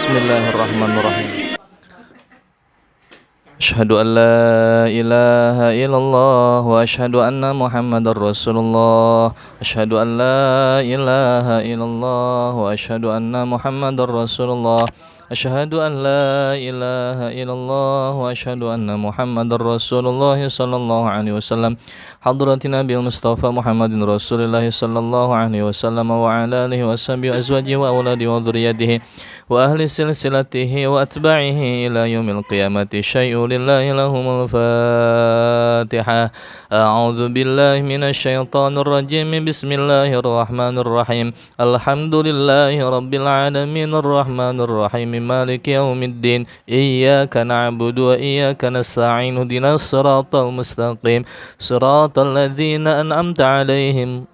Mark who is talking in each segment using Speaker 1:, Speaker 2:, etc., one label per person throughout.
Speaker 1: Bismillahirrahmanirrahim. Asyhadu an la ilaha illallah wa asyhadu anna Muhammadar Rasulullah. Asyhadu an la ilaha illallah wa asyhadu anna Muhammadar Rasulullah. Asyhadu an la ilaha illallah wa asyhadu anna Muhammadar Rasulullah sallallahu alaihi wasallam. Hadratin Nabil Mustafa Muhammadin Rasulillah sallallahu alaihi wasallam wa ala alihi wa sahbihi azwajihi wa auladihi wa dzurriyyatihi wa ahli silsilatihi wa atba'ihi ila yaumil qiyamati syai'u lillahi lahumul Fatihah. A'udzu billahi minasy syaithanir rajim. Bismillahirrahmanirrahim. Alhamdulillahi rabbil alamin arrahmanir rahim maliki yaumiddin. Iyyaka na'budu wa iyyaka nasta'in. Ihdinas siratal mustaqim. Siratal ladzina an'amta 'alaihim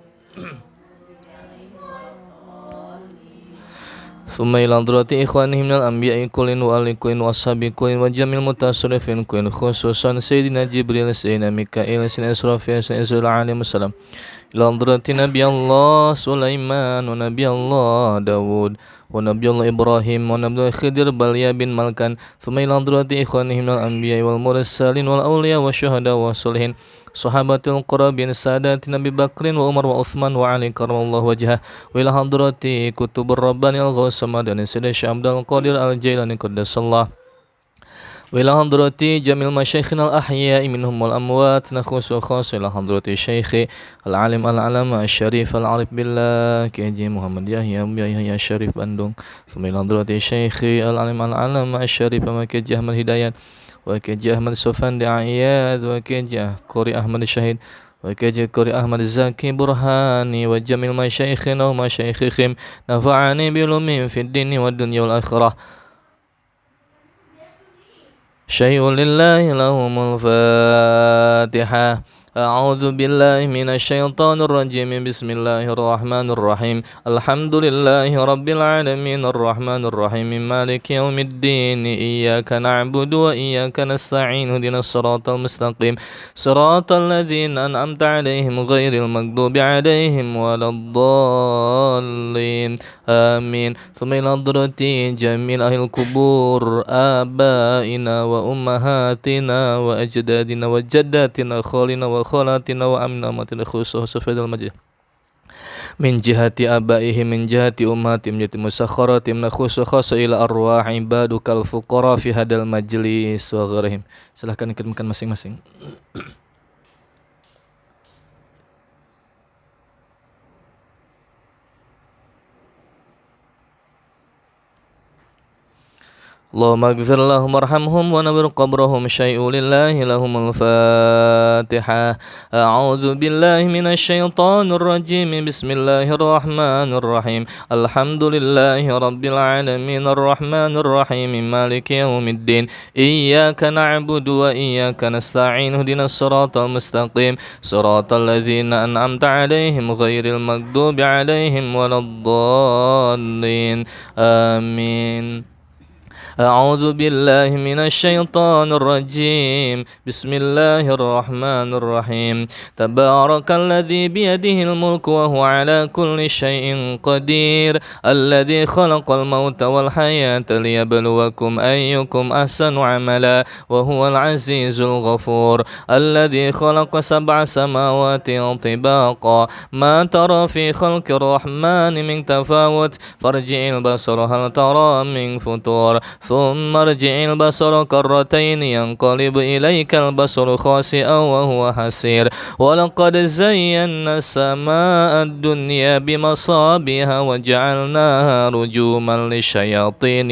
Speaker 1: Summa ila hadrati ikhwanihim minal anbiya'i kullin wa ali kullin wa ashabi kullin wa jamil mutasarrifin kullin khususan Sayyidina Jibril, Sayyidina Mikail, Sayyidina Israfil, Sayyidina Israel alaihi wassalam. Ila hadrati Nabi Allah Sulaiman wa Nabi Allah Dawud wa Nabi Allah Ibrahim wa Nabi Allah Khidir Balya bin Malkan. Summa ila hadrati ikhwanihim minal anbiya'i wal mursalin wal awliya wa syuhada wa sholihin. Sahabatul Qurabin Sadati Nabi Bakrin wa Umar wa Uthman wa Ali karamallahu wajhah. Wa ila hadrati Kutubur Rabbani al-Ghausama dan Sayyid Syekh Abdul Qadir al-Jailani qaddasallah. Wa ila hadrati jamil masyayikhina al-ahya'i minhum wal amwat. Nakhusu khas ila hadrati Syekh al-alim al-alama al-syarif al-arif billah Kiai Haji Muhammad Yahya Yahya Syarif Bandung. Wa ila hadrati Syekh al-alim al-alama al-syarif Kiai Haji Ahmad Hidayat wa Kiai Haji Ahmad Sofan Da'iyad wa Kiai Haji Qori Ahmad Syahid wa Kiai Haji Qori Ahmad Zaki Burhani wa jamil masyayikhina wa masyayikhihim nafa'ani bilumihim fid dini wad dunya wal akhirah. Syai'un lillahi lahumul Fatihah. A'udzu billahi minasy syaithanir rajim. Bismillahirrahmanirrahim. Alhamdulillahi rabbil alamin arrahmanir rahim maliki yaumiddin. Iyyaka na'budu wa iyyaka nasta'in. Ihdinas siratal mustaqim. Siratal ladzina an'amta 'alaihim ghairil maghdubi 'alaihim waladdallin. Amin. Tsumma ila hadrati jamil ahli kubur abaina wa ummahatina wa ajdadina wa jaddatina khalina wa khalatina wa amnamatina khusuh sufidal majid min jihati abaihi min jihati ummati min jihati musakharatim nakhusu khasa ila arwah ibadukal fuqara fi hadal majlis wa ghairihim. Silahkan kirimkan masing-masing. Allahumma ighfir lahum warhamhum wa nawwir qabrahum syai'u lillahi lahumul Fatihah. A'udzu billahi minasy syaithanir rajim. Bismillahirrahmanirrahim. Alhamdulillahi rabbil alamin arrahmanir rahim maliki yaumiddin. Iyyaka na'budu wa iyyaka nasta'in. Ihdinas siratal mustaqim. Siratal ladzina an'amta 'alaihim ghairil maghdubi 'alaihim waladdallin. Amin. أعوذ بالله من الشيطان الرجيم بسم الله الرحمن الرحيم تبارك الذي بيده الملك وهو على كل شيء قدير الذي خلق الموت والحياة ليبلوكم أيكم أحسن عملا وهو العزيز الغفور الذي خلق 7 سماوات طباقا ما ترى في خلق الرحمن من تفاوت فارجع البصر هل ترى من فطور ثم ارجع البصر كرتين ينقلب إليك البصر خاسئا وهو حسير ولقد زينا السماء الدنيا بمصابيح وجعلناها رجوما للشياطين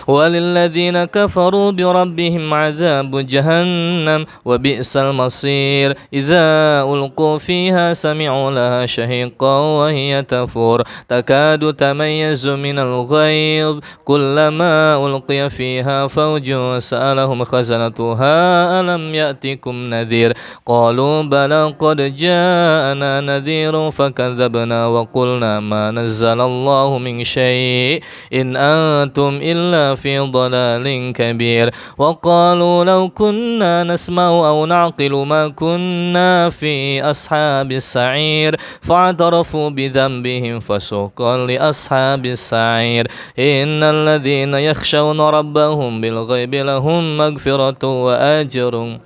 Speaker 1: وللذين كفروا بربهم عذاب جهنم وبئس المصير إذا ألقوا فيها سمعوا لها شهيقا وهي تفور تكاد تميز من الغيظ كلما ألقي فيها فوج سألهم خزنتها ألم يأتكم نذير قالوا بلى قد جاءنا نذير فكذبنا وقلنا ما نزل الله من شيء إن أنتم إلا في ضلال كبير وقالوا لو كنا نسمع أو نعقل ما كنا في أصحاب السعير فاعترفوا بذنبهم فسوقا لأصحاب السعير إن الذين يخشون ربهم بالغيب لهم مغفرة وأجر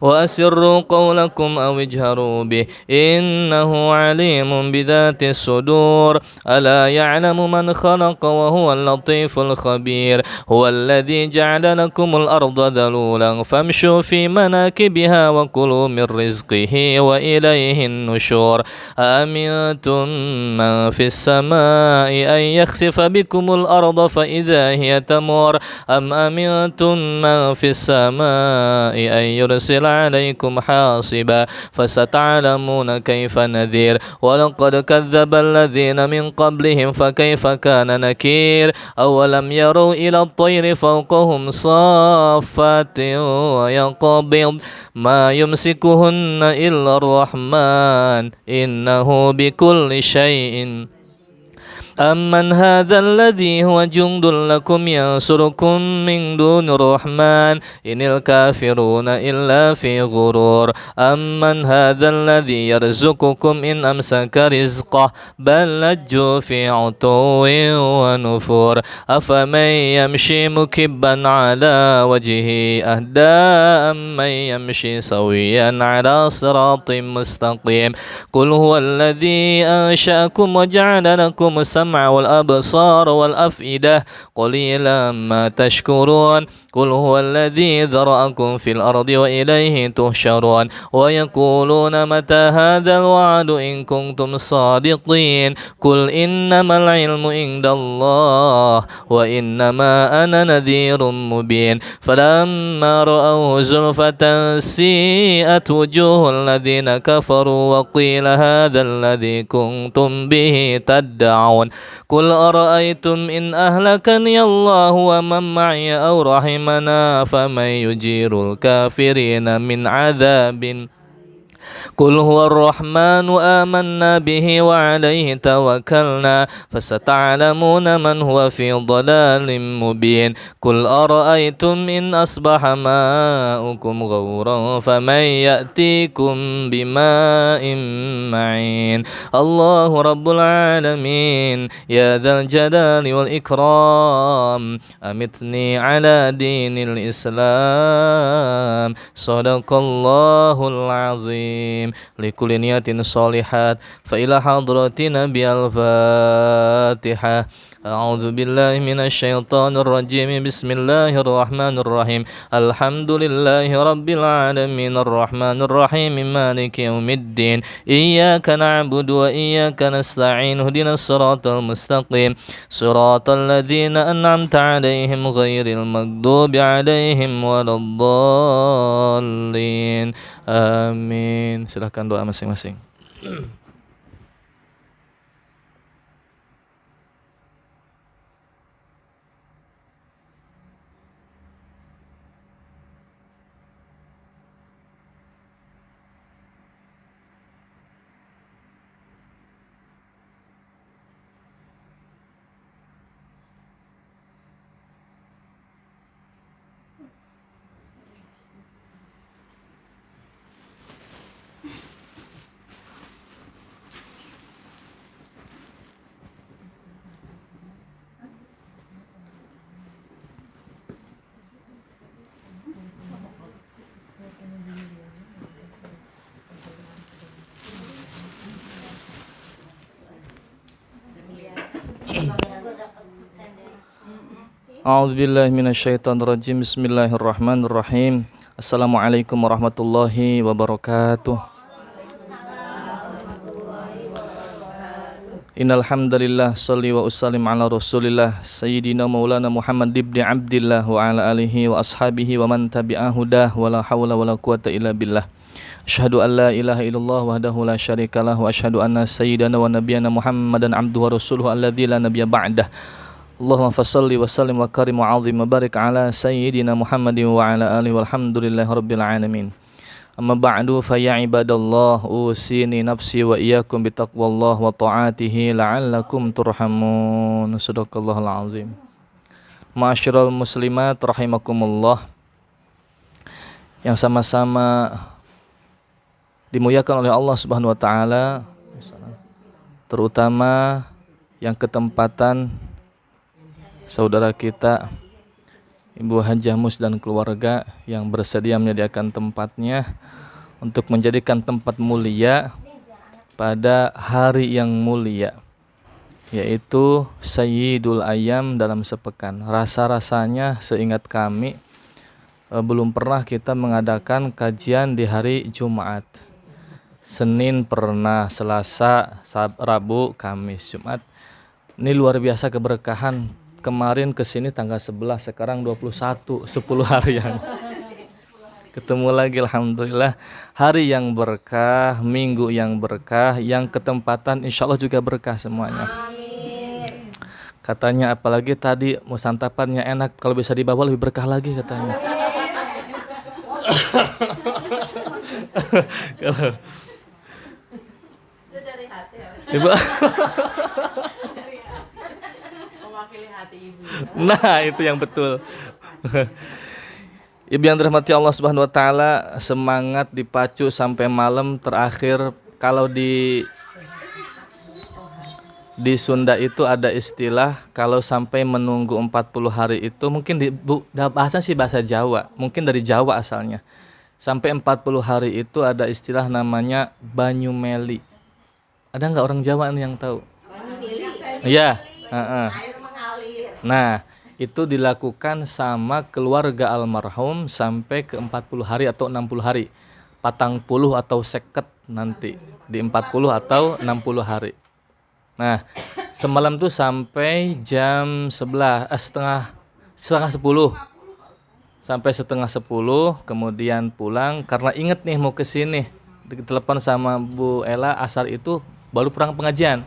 Speaker 1: وأسروا قولكم أو اجهروا به إنه عليم بذات الصدور ألا يعلم من خلق وهو اللطيف الخبير هو الذي جعل لكم الأرض ذلولا فامشوا في مناكبها وكلوا من رزقه وإليه النشور أأمنتم من في السماء أن يخسف بكم الأرض فإذا هي تمور أم أمنتم من في السماء أن يرسل عليكم حاصبا فستعلمون كيف نذير ولقد كذب الذين من قبلهم فكيف كان نكير أولم يروا إلى الطير فوقهم صافات ويقبض ما يمسكهن إلا الرحمن إنه بكل شيء أمن هذا الذي هو جند لكم ينصركم من دون الرحمن إن الكافرون إلا في غرور أمن هذا الذي يرزقكم إن أمسك رزقه بل لجوا في عتو ونفور أفمن يمشي مكبا على وجهه أهدى أم من يمشي سويا على صراط مستقيم قل هو الذي أنشأكم وجعل لكم السمع والأبصار والأفئدة قليلا ما تشكرون قل هو الذي ذرأكم في الأرض وإليه تحشرون ويقولون متى هذا الوعد إن كنتم صادقين قل إنما العلم عند الله وإنما أنا نذير مبين فلما رأوه زلفة سيئت وجوه الذين كفروا وقيل هذا الذي كنتم به تدعون قل أرأيتم إن أهلكني الله ومن معي أو رحمنا فمن يجير الكافرين من عذاب قل هو الرحمن آمنا به وعليه توكلنا فستعلمون من هو في ضلال مبين قل أرأيتم إن أصبح ماؤكم غورا فمن يأتيكم بماء معين الله رب العالمين يا ذا الجلال والإكرام أمتني على دين الإسلام صدق الله العظيم لكل نية صالحات فإلى حضرة نبي الفاتحة أعوذ بالله من الشيطان الرجيم بسم الله الرحمن الرحيم الحمد لله رب العالمين الرحمن الرحيم مالك يوم الدين إياك نعبد وإياك نستعين اهدنا الصراط المستقيم صراط الذين أنعمت عليهم غير المغضوب عليهم ولا الضالين Amin. Silahkan doa masing-masing. A'udzubillahi minasyaitonirrajim. Bismillahirrahmanirrahim. Assalamualaikum warahmatullahi wabarakatuh. Innal hamdalillah shalli wa usallim ala Rasulillah sayyidina maulana Muhammad ibn Abdillah wa ala alihi wa ashabihi wa man tabi'ahu dah wa la hawla wa la quwata illa billah. Asyhadu an la ilaha illallah wahdahu la syarikalah wa asyhadu anna sayyidana wa nabiyyana Muhammadan abduhu wa rasuluhu alladzi la nabiyya ba'dah. Allahumma fassalli wa sallim wa karim wa 'azim wa barik ala sayyidina Muhammadin wa ala alihi walhamdulillahi rabbil alamin. Amma ba'du fa ya ibadallah usini nafsi wa iyyakum bitaqwallah wa ta'atihi la'allakum turhamun. Shadaqallahul azim. Ma'asyiral muslimat rahimakumullah, yang sama-sama dimuliakan oleh Allah Subhanahu wa taala, terutama yang ketempatan saudara kita Ibu Hajah Mus dan keluarga yang bersedia menyediakan tempatnya untuk menjadikan tempat mulia pada hari yang mulia, yaitu Sayyidul Ayyam dalam sepekan. Rasa-rasanya seingat kami belum pernah kita mengadakan kajian di hari Jumat. Senin pernah, Selasa, Rabu, Kamis, Jumat. Ini luar biasa keberkahan. Kemarin kesini tanggal 11, sekarang 21, 10 hari yang ketemu lagi. Alhamdulillah, hari yang berkah, minggu yang berkah, yang ketempatan insya Allah juga berkah semuanya. Katanya apalagi tadi mau santapannya enak, kalau bisa dibawa lebih berkah lagi katanya. Kalau Ibu mewakili hati ibu. Nah, itu yang betul. Ibu yang dirahmati Allah Subhanahu wa taala, semangat dipacu sampai malam terakhir. Kalau di Sunda itu ada istilah kalau sampai menunggu 40 hari itu, mungkin bahasa sih bahasa Jawa, mungkin dari Jawa asalnya. Sampai 40 hari itu ada istilah namanya banyu meli. Ada nggak orang Jawa nih yang tahu? Iya. Nah, itu dilakukan sama keluarga almarhum sampai ke 40 hari atau 60 hari. 40 atau 50 nanti. Di 40 atau 60 hari. Nah, semalam tuh sampai jam 11, setengah 10. Sampai setengah 10, kemudian pulang. Karena inget nih mau kesini. Ditelepon sama Bu Ella, asar itu baru pulang pengajian.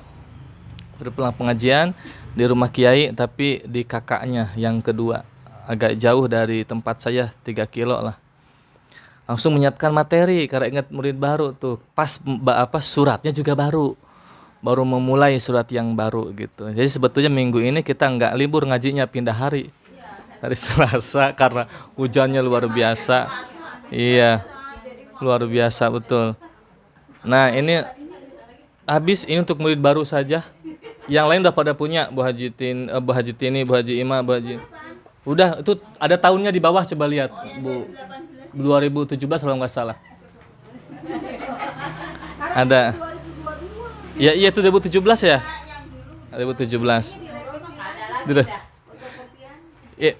Speaker 1: Di rumah Kiai, tapi di kakaknya yang kedua, agak jauh dari tempat saya 3 kilo lah. Langsung menyiapkan materi karena ingat murid baru tuh, pas suratnya juga baru memulai surat yang baru gitu. Jadi sebetulnya minggu ini kita nggak libur ngajinya, pindah hari dari Selasa karena hujannya luar biasa. Iya, luar biasa betul. Nah, ini habis ini untuk murid baru saja. Yang lain udah pada punya, Bu Haji Tini, Bu Haji Ima, Bu Haji. Udah, itu ada tahunnya di bawah, coba lihat, Bu. 2017 kalau nggak salah. Ada. Ya, iya itu 2017 ya? 2017. Iya.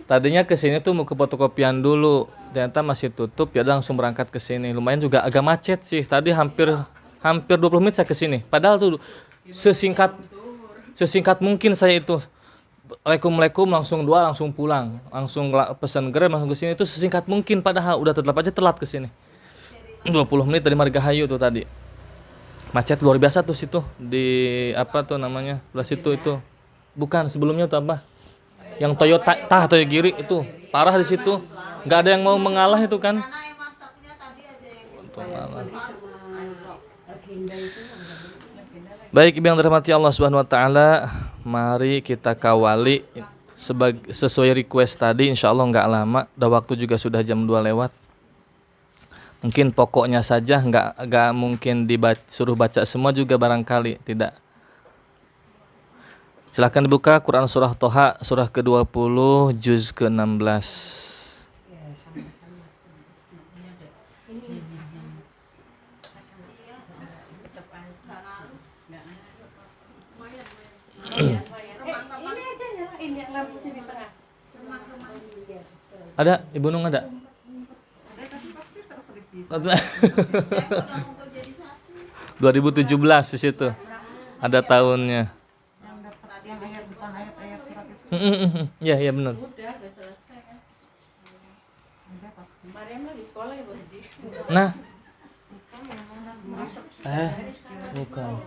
Speaker 1: Tadinya ke sini tuh mau ke fotokopian dulu, ternyata masih tutup, ya langsung berangkat ke sini. Lumayan juga agak macet sih. Tadi hampir 20 menit saya ke sini. Padahal tuh sesingkat mungkin saya itu Waalaikumsalam langsung langsung pulang, langsung pesan Grab langsung ke sini, itu sesingkat mungkin, padahal udah tetap aja telat ke sini. 20 menit dari Margahayu tuh tadi. Macet luar biasa tuh situ di apa tuh namanya? Belah situ itu. Bukan, sebelumnya tuh apa? Yang Toyota Giri itu parah di situ. Enggak ada yang mau mengalah itu kan. Baik, Ibu yang dirahmati Allah Subhanahu wa taala, mari kita kawali sesuai request tadi, insyaallah enggak lama, udah waktu juga sudah jam 2 lewat. Mungkin pokoknya saja, enggak mungkin suruh baca semua juga barangkali, tidak. Silakan dibuka Quran surah Toha surah ke-20 juz ke-16. Ada Ibu Nung ada? 2017 di situ. Ada tahunnya.
Speaker 2: Yang dapat yang ayat bukan ayat-ayat surat itu.
Speaker 1: Ya benar.
Speaker 3: Udah selesai kan. Mariam lagi sekolah ya, Bu Haji?
Speaker 1: Nah,
Speaker 2: Masuk
Speaker 1: bukan.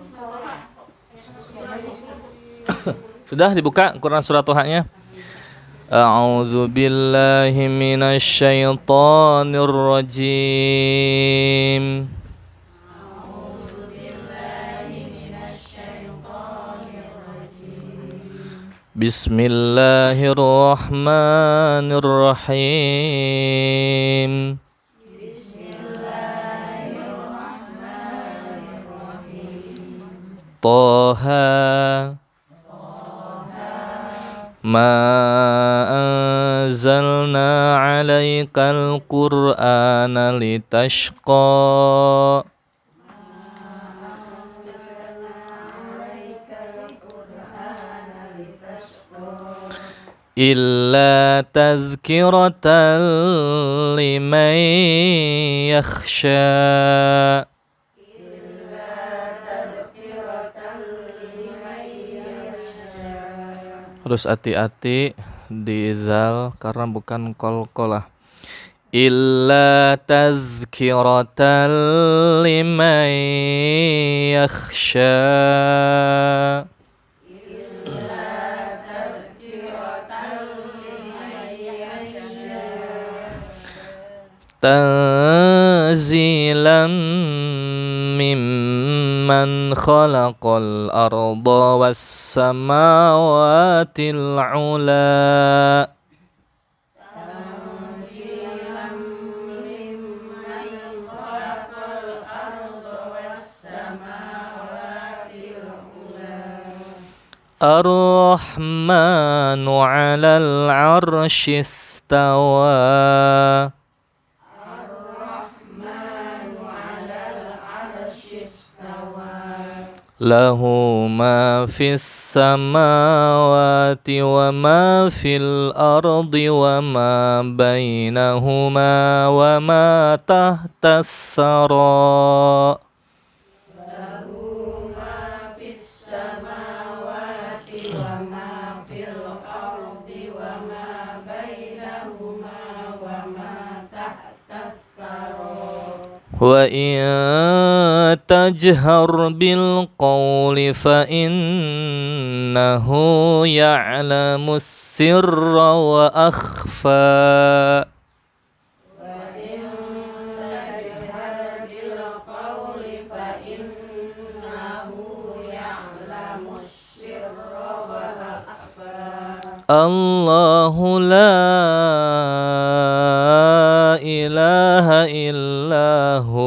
Speaker 1: Sudah dibuka Quran surat Toha-nya. A'udzu billahi minasy syaithanir rajim. Bismillahirrahmanirrahim. Toha ma anzalna 'alaikal qur'ana litashqa illa tadhkiratan liman yakhsha. Harus hati-hati di izal karena bukan qalqalah. Illa tazkiratan liman yakhsha. Tanzilan mimman khalaqal arda was samawatil ula. Ar-Rahmanu 'alal 'arsy istawa. Lahu ma fis samawati wa ma fil ardi wa ma bainahuma wa ma tahtas sara. Wa in tajhar bil qawli fa innahu ya'lamus sirra wa akhfa. Allahu la ilaha illahu.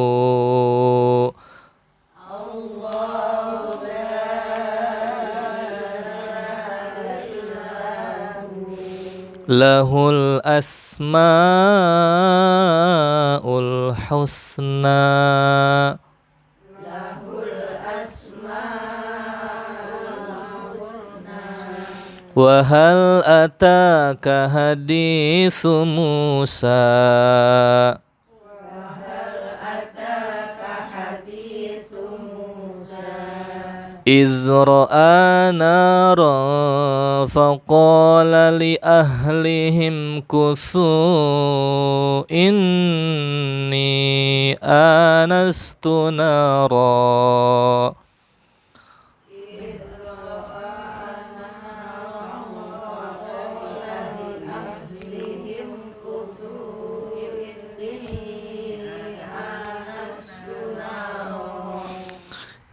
Speaker 1: Lahul asmaul husna. Wa hal ataka haditsu Musa. إذ رأى نارا فقال لأهلهم كثوا إني آنست نارا.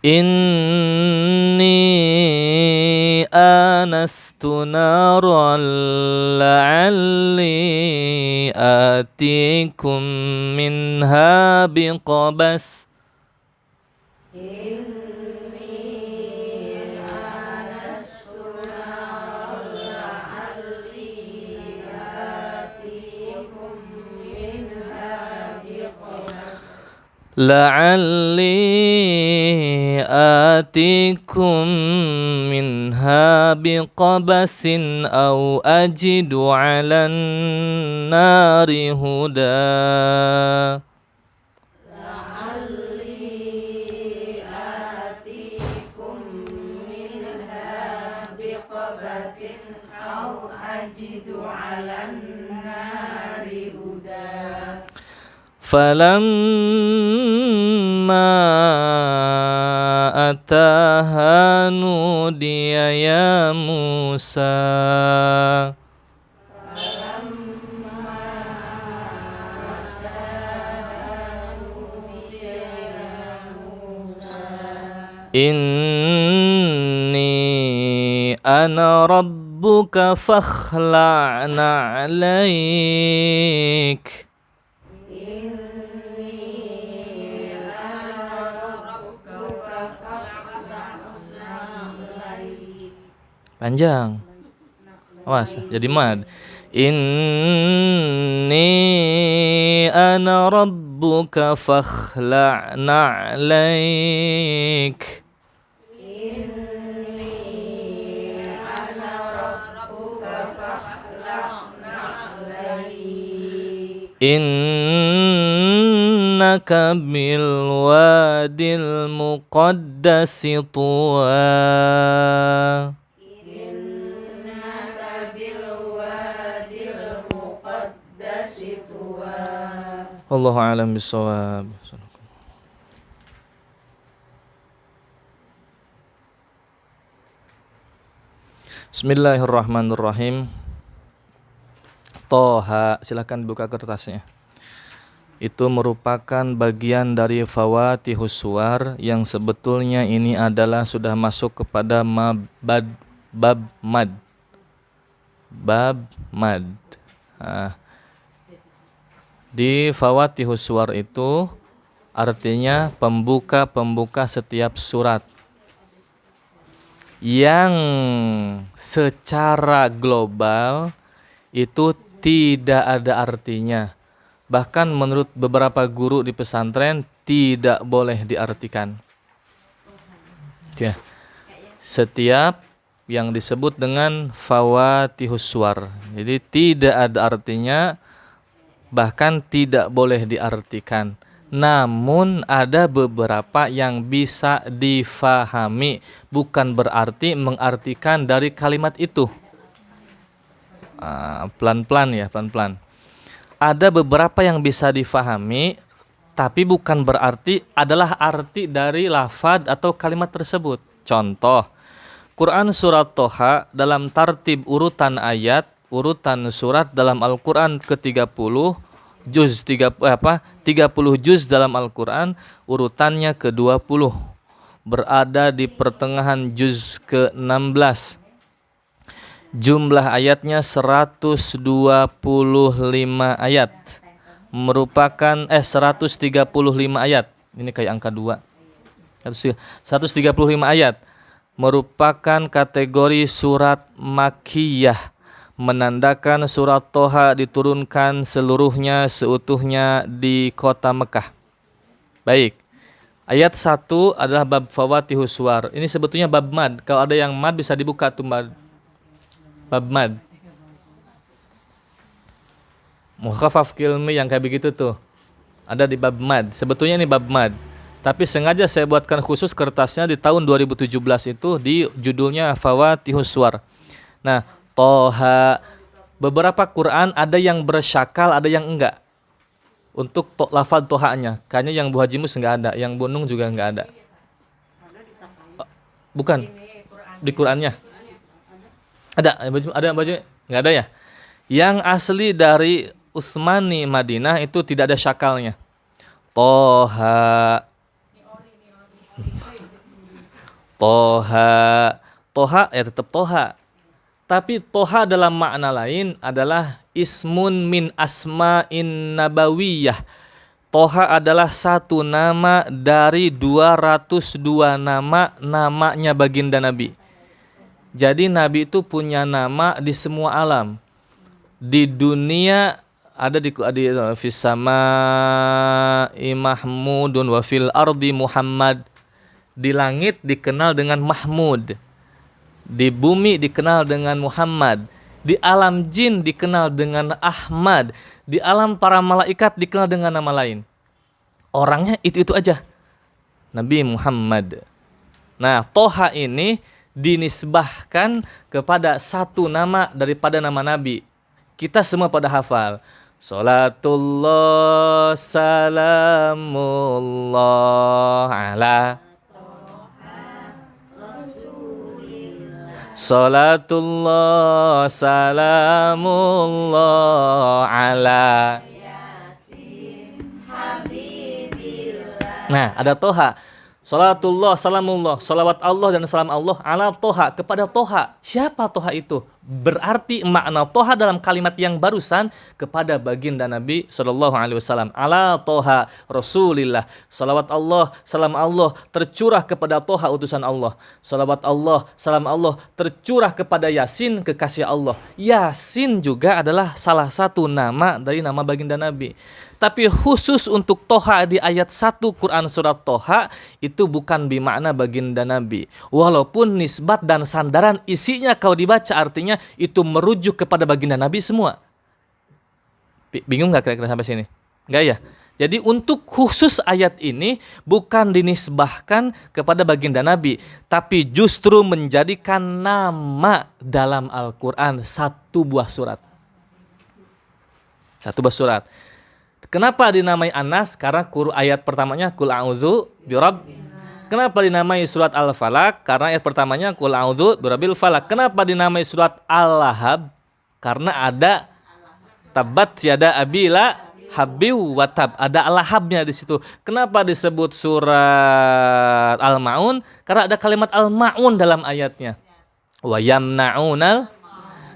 Speaker 1: Inni anastu naran la'alli atikum minha biqabas. La'alli atikum minha biqabasin aw ajidu 'alan nari huda. falamma ataha nudiya ya Musa. Inni ana rabbuka fakhla'na 'alaik. Panjang. Awas, jadi mad. Inni ana rabbuka fakhla'na 'alaik. Innaka bil wadil muqaddasi tuwa. Wallahu a'lam bishawab. Bismillahirrahmanirrahim. Toha, silakan buka kertasnya. Itu merupakan bagian dari Fawatihus Suwar yang sebetulnya ini adalah sudah masuk kepada bab mad. Bab mad. Di Fawatihus Suwar itu artinya pembuka-pembuka setiap surat yang secara global itu tidak ada artinya. Bahkan menurut beberapa guru di pesantren tidak boleh diartikan. Ya. Setiap yang disebut dengan Fawatihus Suwar. Jadi tidak ada artinya, bahkan tidak boleh diartikan. Namun ada beberapa yang bisa difahami, bukan berarti mengartikan dari kalimat itu. Pelan-pelan ya, pelan-pelan. Ada beberapa yang bisa difahami, tapi bukan berarti adalah arti dari lafaz atau kalimat tersebut. Contoh, Quran surat Toha dalam tartib urutan ayat, urutan surat dalam Al-Quran ke-30, 30 juz dalam Al-Quran, urutannya ke-20, berada di pertengahan juz ke-16. Jumlah ayatnya 125 ayat. Merupakan 135 ayat. Ini kayak angka 2. 135 ayat. Merupakan kategori surat Makkiyah. Menandakan surat Toha diturunkan seluruhnya seutuhnya di kota Mekah. Baik. Ayat 1 adalah bab Fawatihus Suwar. Ini sebetulnya bab mad. Kalau ada yang mad bisa dibuka tuh bab mad. Mukhafaf kilmi yang kayak begitu tuh ada di bab mad. Sebetulnya ini bab mad, tapi sengaja saya buatkan khusus kertasnya di tahun 2017 itu di judulnya Fawatihus Suwar. Nah, Toha, beberapa Quran ada yang bersyakal, ada yang enggak. Untuk lafaz Toha-nya, kayaknya yang Bu Haji Mus enggak ada, yang Bu Nung juga enggak ada. Bukan di Qurannya. Ada baju enggak ada ya? Yang asli dari Utsmani Madinah itu tidak ada syakalnya. Toha. Toha ya tetap Toha. Tapi Toha dalam makna lain adalah ismun min asma'in nabawiyah. Toha adalah satu nama dari 202 namanya baginda Nabi. Jadi Nabi itu punya nama di semua alam. Di dunia ada di fis sama'i Mahmudun wa fil ardi Muhammad. Di langit dikenal dengan Mahmud. Di bumi dikenal dengan Muhammad. Di alam jin dikenal dengan Ahmad. Di alam para malaikat dikenal dengan nama lain. Orangnya itu aja. Nabi Muhammad. Nah, Toha ini dinisbahkan kepada satu nama daripada nama Nabi. Kita semua pada hafal. Salatullah salamullah ala Salatullah salamullah ala. Nah, ada Toha. Salatullah salamullah, salawat Allah dan salam Allah ala Toha, kepada Toha. Siapa Toha itu? Berarti makna Toha dalam kalimat yang barusan kepada baginda Nabi Sallallahu Alaihi Wasallam. Ala Toha Rasulillah. Salawat Allah, salam Allah tercurah kepada Toha utusan Allah. Salawat Allah, salam Allah tercurah kepada Yasin kekasih Allah. Yasin juga adalah salah satu nama dari nama baginda Nabi. Tapi khusus untuk Toha di ayat 1 Quran surat Toha itu bukan bermakna baginda Nabi. Walaupun nisbat dan sandaran isinya kalau dibaca artinya itu merujuk kepada baginda Nabi semua. Bingung nggak kira-kira sampai sini? Nggak ya? Jadi untuk khusus ayat ini bukan dinisbahkan kepada baginda Nabi, tapi justru menjadikan nama dalam Al-Quran satu buah surat. Satu buah surat. Kenapa dinamai Anas? Karena ayat pertamanya Qul a'udzu birabb. Kenapa dinamai surat Al-Falaq? Karena ayat pertamanya Qul a'udzu birabbil falaq. Kenapa dinamai surat Al-Lahab? Karena ada Tabbat yada abila habiu watab. Ada Al-Lahabnya di situ. Kenapa disebut surat Al-Maun? Karena ada kalimat Al-Maun dalam ayatnya. Wa yamna'unal.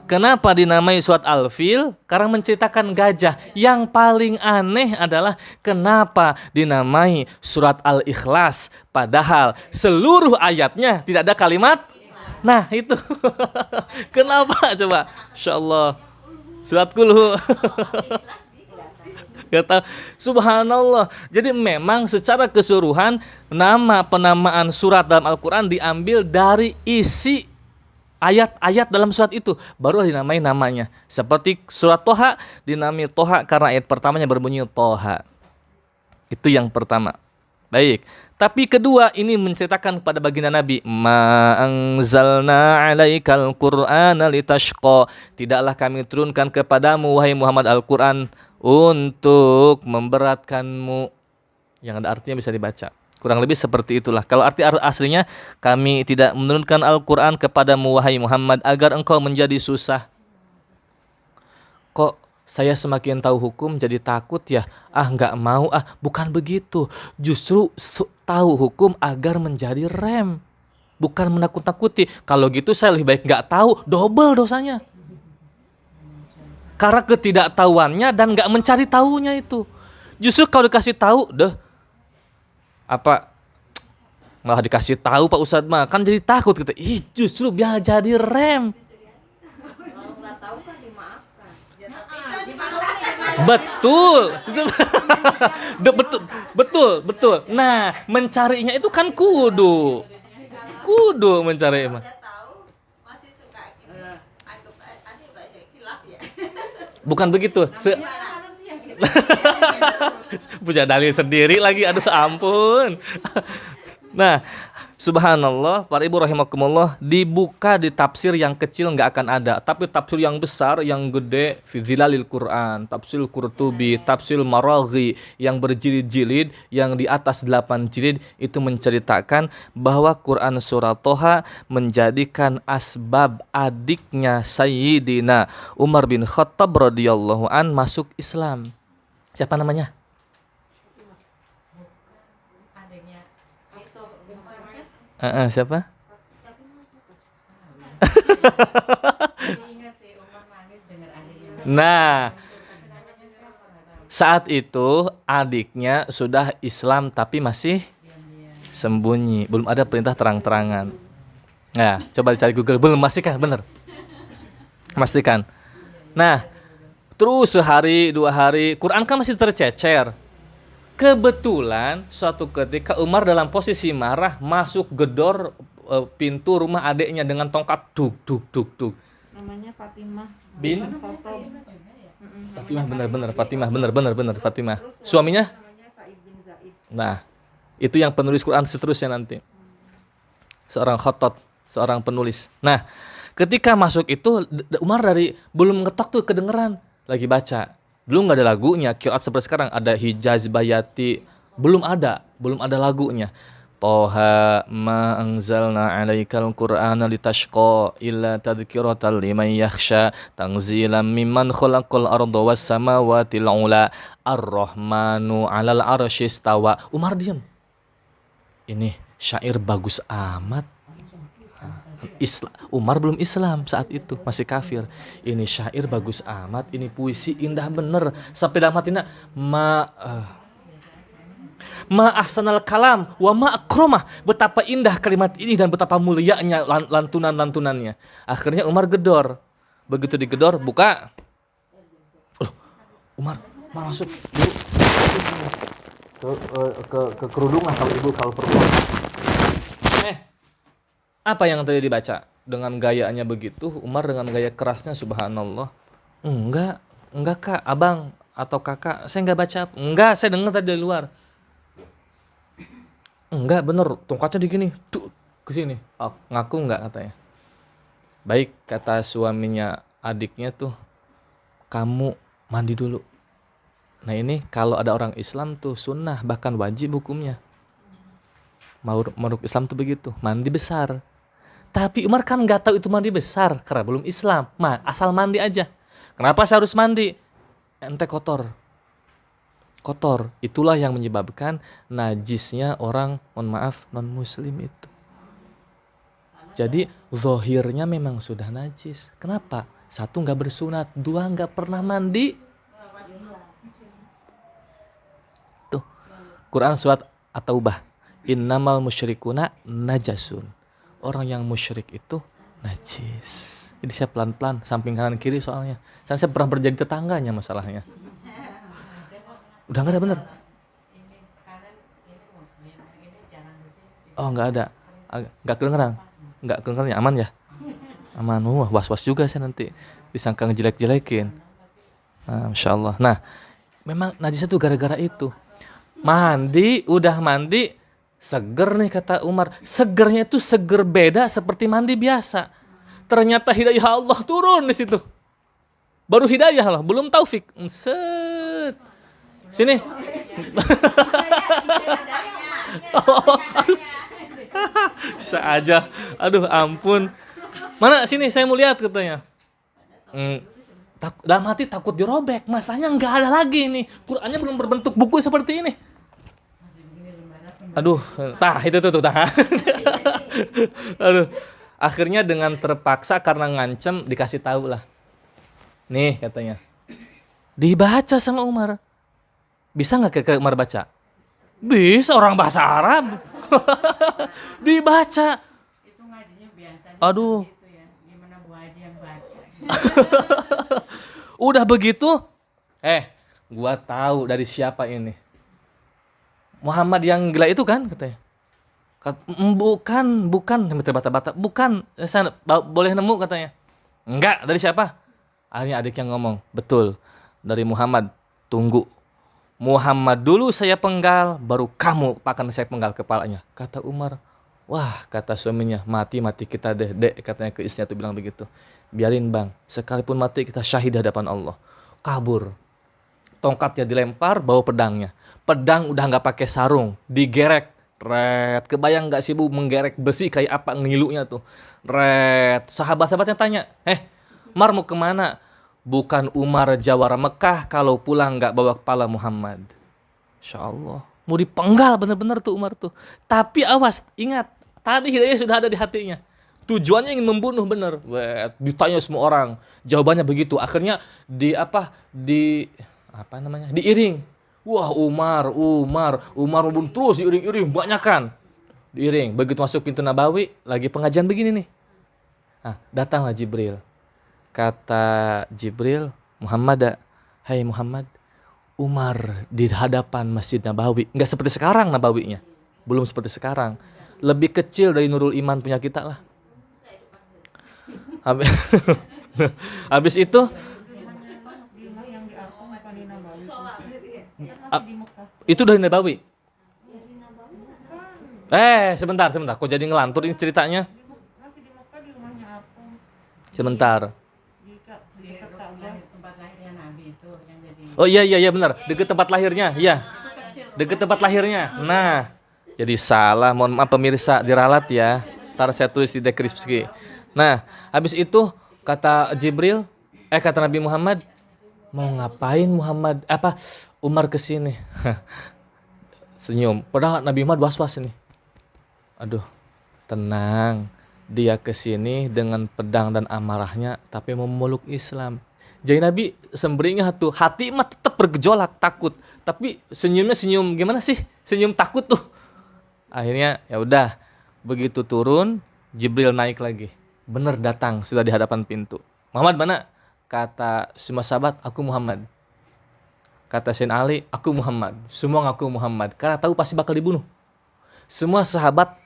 Speaker 1: Kenapa dinamai surat Al-Fil? Karena menceritakan gajah. Yang paling aneh adalah kenapa dinamai surat Al-Ikhlas. Padahal seluruh ayatnya tidak ada kalimat. Nah itu. Kenapa coba? Insya Allah. Surat Kulhu. Kata subhanallah. Jadi memang secara keseluruhan nama penamaan surat dalam Al-Quran diambil dari isi ayat-ayat dalam surat itu baru dinamai namanya. Seperti surat Toha dinamai Toha karena ayat pertamanya berbunyi Toha. Itu yang pertama. Baik. Tapi kedua ini menceritakan kepada baginda Nabi, ma anzalna 'alaikal qur'ana litashqa. Tidaklah kami turunkan kepadamu wahai Muhammad Al-Qur'an untuk memberatkanmu. Yang ada artinya bisa dibaca. Kurang lebih seperti itulah. Kalau arti aslinya, kami tidak menurunkan Al-Quran kepadamu wahai Muhammad agar engkau menjadi susah. Kok saya semakin tahu hukum jadi takut ya? Nggak mau bukan begitu. Justru tahu hukum agar menjadi rem. Bukan menakut-nakuti. Kalau gitu saya lebih baik nggak tahu, double dosanya. Karena ketidaktahuannya dan nggak mencari tahunya itu. Justru kalau dikasih tahu, malah dikasih tahu Pak Ustadz mah kan jadi takut kita. Justru biar jadi rem.
Speaker 3: Kalau nggak tahu kan dimaafkan.
Speaker 1: Betul. Betul. Nah, mencarinya itu kan kudu mencari mah.
Speaker 2: Masih suka gitu. Anggap ada baca khilaf ya.
Speaker 1: Bukan begitu. Punya dalil sendiri lagi, aduh ampun. Nah, subhanallah, para ibu rahimakumullah, dibuka di tafsir yang kecil nggak akan ada, tapi tafsir yang besar, yang gede, fi zilalil Quran, tafsir Qurtubi, tafsir Maraghi, yang berjilid-jilid, yang di atas 8 jilid, itu menceritakan bahwa Quran surah Toha menjadikan asbab adiknya Sayyidina Umar bin Khattab radhiyallahu an masuk Islam. Siapa namanya?
Speaker 3: Adanya itu
Speaker 1: Siapa?
Speaker 3: ingat sih Umar nangis dengar adanya.
Speaker 1: Nah, saat itu adiknya sudah Islam tapi masih sembunyi, belum ada perintah terang-terangan. Nah, coba dicari Google, belum pastikan, bener. Pastikan. Nah, terus sehari, 2 hari, Quran kan masih tercecer. Kebetulan suatu ketika Umar dalam posisi marah masuk gedor pintu rumah adiknya dengan tongkat duk.
Speaker 2: Namanya Fatimah
Speaker 1: Bin
Speaker 2: Khattab.
Speaker 1: Fatimah bener Fatimah. Suaminya?
Speaker 2: Namanya Sa'id bin Zaid.
Speaker 1: Nah, itu yang penulis Quran seterusnya nanti. Seorang khotot, seorang penulis. Nah, ketika masuk itu Umar dari belum ngetok tuh kedengeran lagi baca. Dulu nggak ada lagunya, qiraat seperti sekarang ada Hijaz Bayati, belum ada lagunya. Toha ma anzalna 'alaikal qur'ana litashqa illa tadhkiratan liman yakhsha tanzilan mimman khalaqal arda was samawati ula ar-rahmanu 'alal arsy istawa. Umar diam. Ini syair bagus amat. Umar belum Islam saat itu, masih kafir. Ini syair bagus amat, ini puisi indah bener. Sampai dalam hatinya ma ahsanal kalam wa ma akramah. Betapa indah kalimat ini dan betapa mulianya lantunan-lantunannya. Akhirnya Umar gedor. Begitu digedor, buka. Umar masuk ke kerudung lah kalau perlu. Apa yang tadi dibaca? Dengan gayanya begitu, Umar dengan gaya kerasnya, subhanallah. Enggak kak, abang atau kakak, saya enggak baca. Enggak, saya dengar tadi dari luar. Enggak, bener, tongkatnya di gini, tuh ke sini. Oh, ngaku enggak katanya. Baik, kata suaminya adiknya tuh, kamu mandi dulu. Nah ini kalau ada orang Islam tuh sunnah, bahkan wajib hukumnya. Maruk Islam tuh begitu, mandi besar. Tapi Umar kan nggak tahu itu mandi besar karena belum Islam. Asal mandi aja. Kenapa saya harus mandi? Ente kotor. Itulah yang menyebabkan najisnya orang, mohon maaf, non muslim itu. Jadi zohirnya memang sudah najis. Kenapa? 1 nggak bersunat, 2 nggak pernah mandi. Tuh Quran surat At-Taubah. Innamal musyrikuna najasun. Orang yang musyrik itu najis. Jadi saya pelan-pelan samping kanan kiri soalnya. Saya pernah berjadi tetangganya masalahnya. Udah nggak ada bener. Oh nggak ada. Nggak kedengeran ya, aman ya? Aman. Was-was juga saya nanti disangka ngejelek-jelekin. Nah, Masya Allah. Nah memang najisnya tuh gara-gara itu. Udah mandi, seger nih kata Umar. Segernya itu seger beda seperti mandi biasa. Ternyata hidayah Allah turun di situ. Baru hidayah lah, belum taufik. Set. Sini. Seaja. Aduh ampun. Mana sini saya mau lihat katanya. Dalam hati takut dirobek. Masanya nggak ada lagi nih. Qurannya belum berbentuk buku seperti ini. Aduh, itu tuh. Aduh. Akhirnya dengan terpaksa karena ngancem dikasih tahu lah. Nih katanya. Dibaca sama Umar. Bisa nggak ke Umar baca? Bisa, orang bahasa Arab. Dibaca.
Speaker 3: Itu ngajinya biasanya.
Speaker 1: Aduh.
Speaker 3: Gitu ya. Gimana Bu Haji yang baca?
Speaker 1: Udah begitu, gua tahu dari siapa ini. Muhammad yang gila itu kan katanya. Bukan, bata-bata. Bukan, saya boleh nemu katanya. Enggak, dari siapa? Akhirnya adik yang ngomong, betul, dari Muhammad. Tunggu, Muhammad dulu saya penggal, baru kamu akan saya penggal kepalanya. Kata Umar, wah kata suaminya, mati kita dek, katanya ke istrinya tuh bilang begitu. Biarin bang, sekalipun mati kita syahid hadapan Allah. Kabur, tongkatnya dilempar, bawa pedangnya. Pedang udah nggak pakai sarung, digerek. Red, kebayang nggak sih Bu menggerek besi kayak apa ngilunya tuh. Red, sahabat-sahabatnya tanya, Umar mau kemana? Bukan Umar jawara Mekah kalau pulang nggak bawa kepala Muhammad. Insya Allah, mau dipenggal bener-bener tuh Umar tuh. Tapi awas, ingat, tadi hidayah sudah ada di hatinya. Tujuannya ingin membunuh bener. Ditanya semua orang, jawabannya begitu. Akhirnya diiring. Wah Umar pun terus diiring banyakan. Diiring, begitu masuk pintu Nabawi, lagi pengajian begini nih. Nah, datanglah Jibril. Kata Jibril, hai Muhammad, Umar di hadapan Masjid Nabawi. Nggak seperti sekarang Nabawinya. Belum seperti sekarang. Lebih kecil dari Nurul Iman punya kita lah. Habis itu itu dari Nabawi. Sebentar. Kok jadi ngelantur ini ceritanya? Sebentar.
Speaker 3: Di tempat lahirnya Nabi itu yang jadi
Speaker 1: Oh iya benar, deket tempat lahirnya, iya. Deket tempat lahirnya. Nah, jadi salah, mohon maaf pemirsa, diralat ya. Ntar saya tulis di deskripsi. Nah, habis itu kata Jibril, kata Nabi Muhammad, mau ngapain Umar kesini? Senyum. Padahal Nabi Muhammad was-was nih. Aduh, tenang. Dia kesini dengan pedang dan amarahnya, tapi mau memeluk Islam. Jadi Nabi semberingah tuh, hati mah tetap bergejolak, takut. Tapi senyumnya senyum gimana sih? Senyum takut tuh. Akhirnya ya udah, begitu turun, Jibril naik lagi. Bener datang, sudah di hadapan pintu. Muhammad mana? Kata semua sahabat, aku Muhammad. Kata Sayyidina Ali, aku Muhammad. Semua ngaku Muhammad, karena tahu pasti bakal dibunuh. Semua sahabat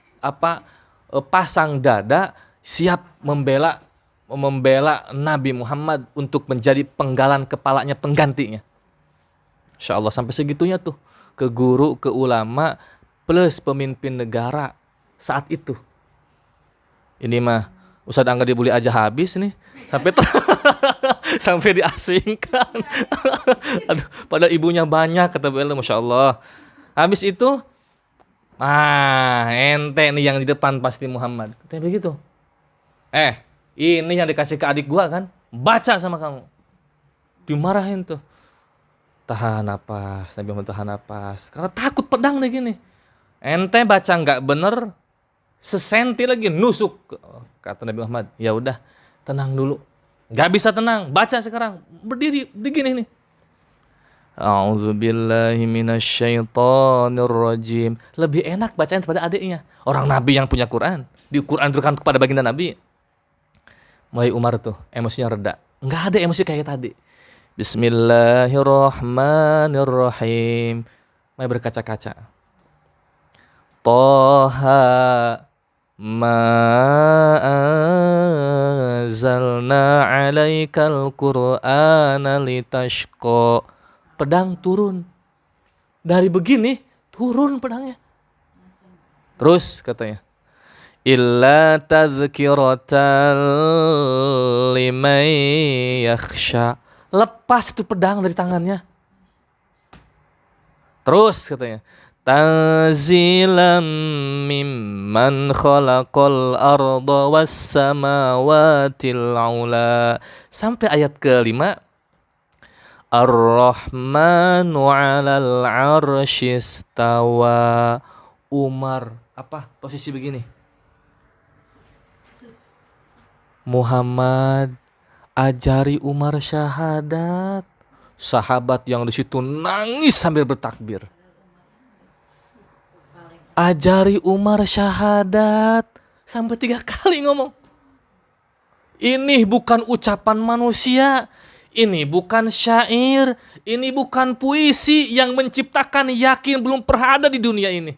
Speaker 1: pasang dada, siap membela Nabi Muhammad untuk menjadi penggalan kepalanya, penggantinya. Insya Allah sampai segitunya tuh, ke guru, ke ulama, plus pemimpin negara saat itu. Ini mah Ustadz Angga dibully aja habis nih, sampai diasingkan. Aduh, padahal ibunya banyak, kata beliau, masya Allah. Habis itu, ente nih yang di depan pasti Muhammad. Katanya begitu. Ini yang dikasih ke adik gua kan, baca sama kamu. Dimarahin tuh. Tahan napas, Nabi Muhammad tahan napas. Karena takut pedang nih gini. Ente baca nggak bener, sesenti lagi nusuk. Kata Nabi Muhammad, ya udah tenang dulu. Nggak bisa tenang, baca sekarang. Berdiri begini nih. A'udzubillahi minasyaitonirrajim. Lebih enak bacaan daripada adiknya. Orang Nabi yang punya Quran. Di Quran itu kan kepada baginda Nabi. Mulai Umar tuh emosinya reda. Nggak ada emosi kayak tadi. Bismillahirrahmanirrahim. Mulai berkaca-kaca. Toha ma anzalna alaikal qur'ana litashqa. Pedang turun. Dari begini turun pedangnya. Terus katanya, illa tadhkiratan liman yakhsha. Lepas itu pedang dari tangannya. Terus katanya, tanzilam mimman khalaqal arda was samawatil ula. Sampai ayat ke-5. Ar-Rahmanu 'alal 'arsy istawa. Umar posisi begini. Muhammad ajari Umar syahadat. Sahabat yang di situ nangis sambil bertakbir. Ajari Umar syahadat. Sampai 3 kali ngomong. Ini bukan ucapan manusia. Ini bukan syair. Ini bukan puisi yang menciptakan yakin belum pernah ada di dunia ini.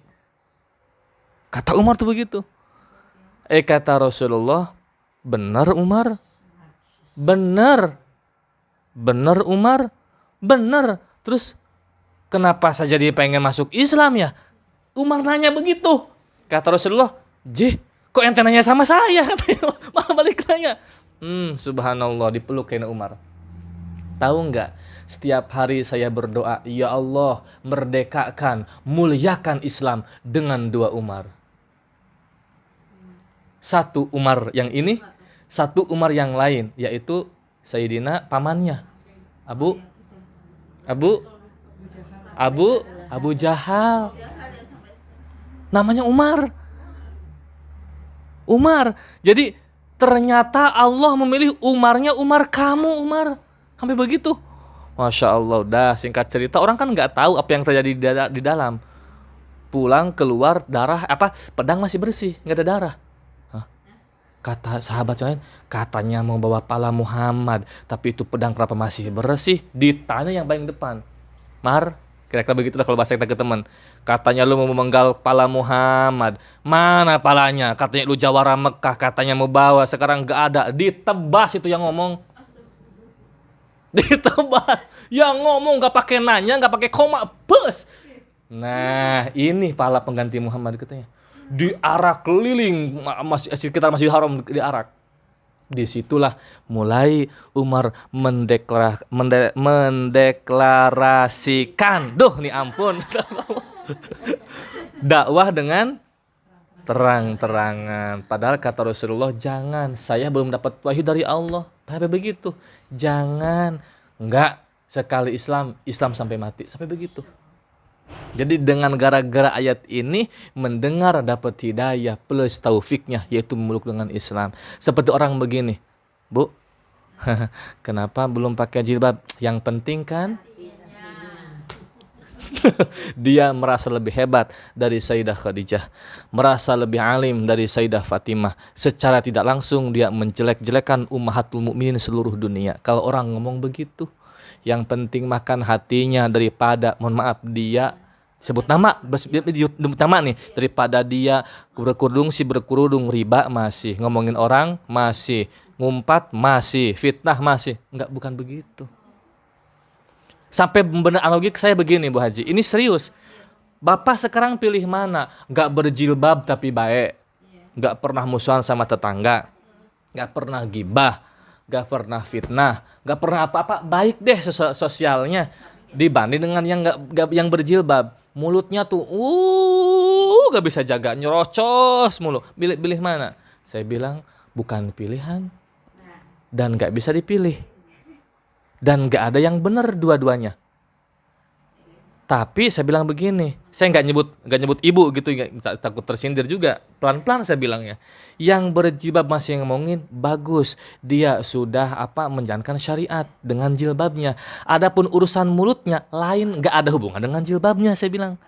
Speaker 1: Kata Umar tuh begitu. Kata Rasulullah, benar Umar? Benar. Benar Umar? Benar. Terus kenapa saya jadi pengen masuk Islam ya? Umar nanya begitu. Kata Rasulullah, kok ente nanya sama saya? Malah balik nanya. Subhanallah, dipeluk kayaknya Umar. Tahu nggak? Setiap hari saya berdoa, ya Allah, merdekakan, muliakan Islam dengan 2 Umar. 1 Umar yang ini, 1 Umar yang lain, yaitu Sayyidina pamannya, Abu Jahal. Namanya Umar. Jadi ternyata Allah memilih Umarnya, Umar kamu, Umar. Sampai begitu. Masya Allah, udah singkat cerita, orang kan nggak tahu apa yang terjadi di dalam. Pulang keluar darah, pedang masih bersih, nggak ada darah. Kata sahabat lain, katanya mau bawa pala Muhammad, tapi itu pedang kenapa masih bersih? Ditanya yang paling depan. Mar, kira-kira begitu lah kalau bahasa kita ke teman. Katanya lu mau memenggal pala Muhammad. Mana palanya? Katanya lu jawara Mekah, katanya mau bawa, sekarang nggak ada. Ditebas itu yang ngomong. Ditebas. Yang ngomong nggak pakai nanya, nggak pakai koma, bus. Nah, ini pala pengganti Muhammad katanya. Diarak keliling sekitar Masjidil Haram, diarak. Disitulah mulai Umar mendeklarasikan, nih ampun, dakwah dengan terang-terangan. Padahal kata Rasulullah, jangan, saya belum dapat wahyu dari Allah. Tapi begitu, jangan, enggak, sekali Islam sampai mati, sampai begitu. Jadi dengan gara-gara ayat ini mendengar dapat hidayah plus taufiknya, yaitu meluk dengan Islam. Seperti orang begini, Bu, kenapa belum pakai jilbab? Yang penting kan dia merasa lebih hebat dari Sayyidah Khadijah, merasa lebih alim dari Sayyidah Fatimah. Secara tidak langsung dia menjelek-jelekan ummahatul mukminin seluruh dunia. Kalau orang ngomong begitu, yang penting makan hatinya daripada, mohon maaf, dia sebut nama nih, daripada dia berkerudung riba masih, ngomongin orang masih, ngumpat masih, fitnah masih. Enggak, bukan begitu. Sampai benar analogi saya begini, Bu Haji, ini serius. Bapak sekarang pilih mana? Enggak berjilbab tapi baik, enggak pernah musuhan sama tetangga, enggak pernah gibah, gak pernah fitnah, gak pernah apa-apa, baik deh sosialnya, dibanding dengan yang berjilbab. Mulutnya tuh gak bisa jaga, nyerocos mulu. Pilih mana? Saya bilang bukan pilihan, dan gak bisa dipilih, dan gak ada yang benar dua-duanya. Tapi saya bilang begini, saya nggak nyebut ibu gitu, takut tersindir juga. Pelan-pelan saya bilangnya, yang berjilbab masih ngomongin bagus, dia sudah menjalankan syariat dengan jilbabnya. Adapun urusan mulutnya lain, nggak ada hubungan dengan jilbabnya, saya bilang.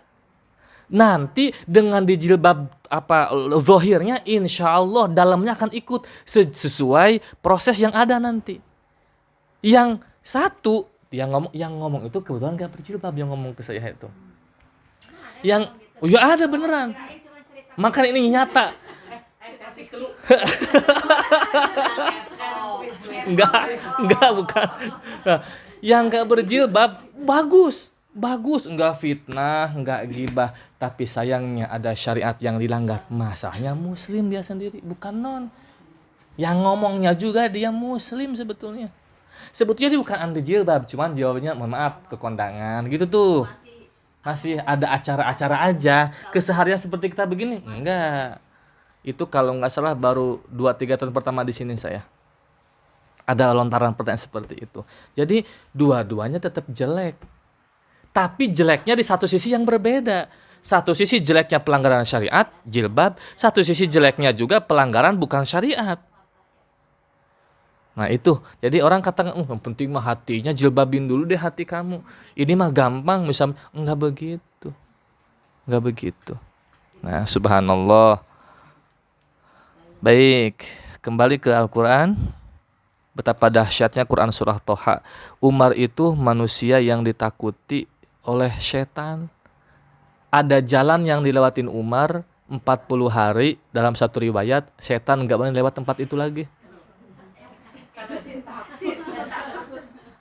Speaker 1: Nanti dengan di jilbab zahirnya, insya Allah dalamnya akan ikut sesuai proses yang ada nanti. Yang satu, yang ngomong itu kebetulan gak berjilbab, yang ngomong ke saya itu. Yang ya ada beneran. Makanya ini nyata. Enggak bukan. Nah, yang gak berjilbab bagus, enggak fitnah, enggak gibah, tapi sayangnya ada syariat yang dilanggar. Masalahnya muslim dia sendiri, bukan non. Yang ngomongnya juga dia muslim sebetulnya. Sebetulnya dia bukan anti jilbab, cuman jawabnya mohon maaf ke kondangan gitu tuh. Masih ada acara-acara aja. Keseharian seperti kita begini enggak. Itu kalau nggak salah baru 2-3 tahun pertama di sini saya. Ada lontaran pertanyaan seperti itu. Jadi dua-duanya tetap jelek. Tapi jeleknya di satu sisi yang berbeda. Satu sisi jeleknya pelanggaran syariat, jilbab. Satu sisi jeleknya juga pelanggaran bukan syariat. Nah itu, jadi orang katakan, yang penting mah hatinya, jilbabin dulu deh hati kamu. Ini mah gampang, misalnya, enggak begitu. Nah, subhanallah. Baik, kembali ke Al-Quran. Betapa dahsyatnya Quran surah Toha. Umar itu manusia yang ditakuti oleh setan. Ada jalan yang dilewatin Umar 40 hari, dalam satu riwayat, setan enggak boleh lewat tempat itu lagi.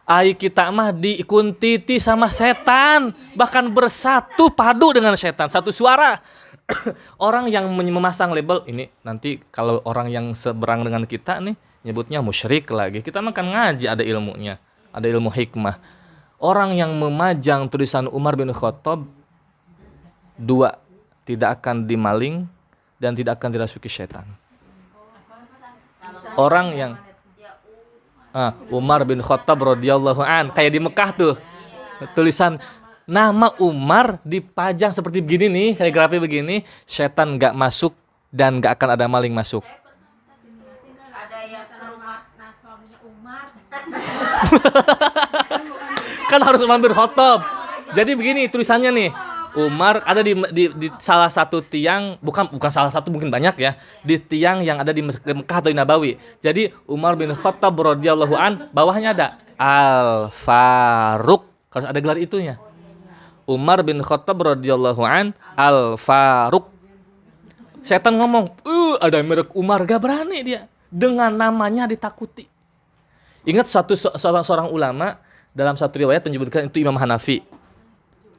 Speaker 1: Ai kita mah dikuntiti sama setan, bahkan bersatu padu dengan setan, satu suara. Orang yang memasang label ini, nanti kalau orang yang seberang dengan kita nih nyebutnya musyrik lagi. Kita makan ngaji, ada ilmunya, ada ilmu hikmah. Orang yang memajang tulisan Umar bin Khattab, 2, tidak akan dimaling dan tidak akan dirasuki setan. Orang yang Umar bin Khattab radhiyallahu an, kayak di Mekah tuh tulisan nama Umar dipajang seperti begini nih, kaligrafi begini, setan nggak masuk dan nggak akan ada maling masuk.
Speaker 2: Ada yang ke rumah suaminya Umar.
Speaker 1: Kan harus Umar bin Khattab. Jadi begini tulisannya nih, Umar ada di salah satu tiang, bukan salah satu, mungkin banyak ya, di tiang yang ada di Mekah atau di Nabawi. Jadi Umar bin Khattab radhiyallahu an, bawahnya ada Al-Faruq, kalau ada gelar itunya. Umar bin Khattab radhiyallahu an Al-Faruq. Setan ngomong, ada merek Umar, gak berani dia. Dengan namanya ditakuti. Ingat seorang ulama dalam satu riwayat menyebutkan itu Imam Hanafi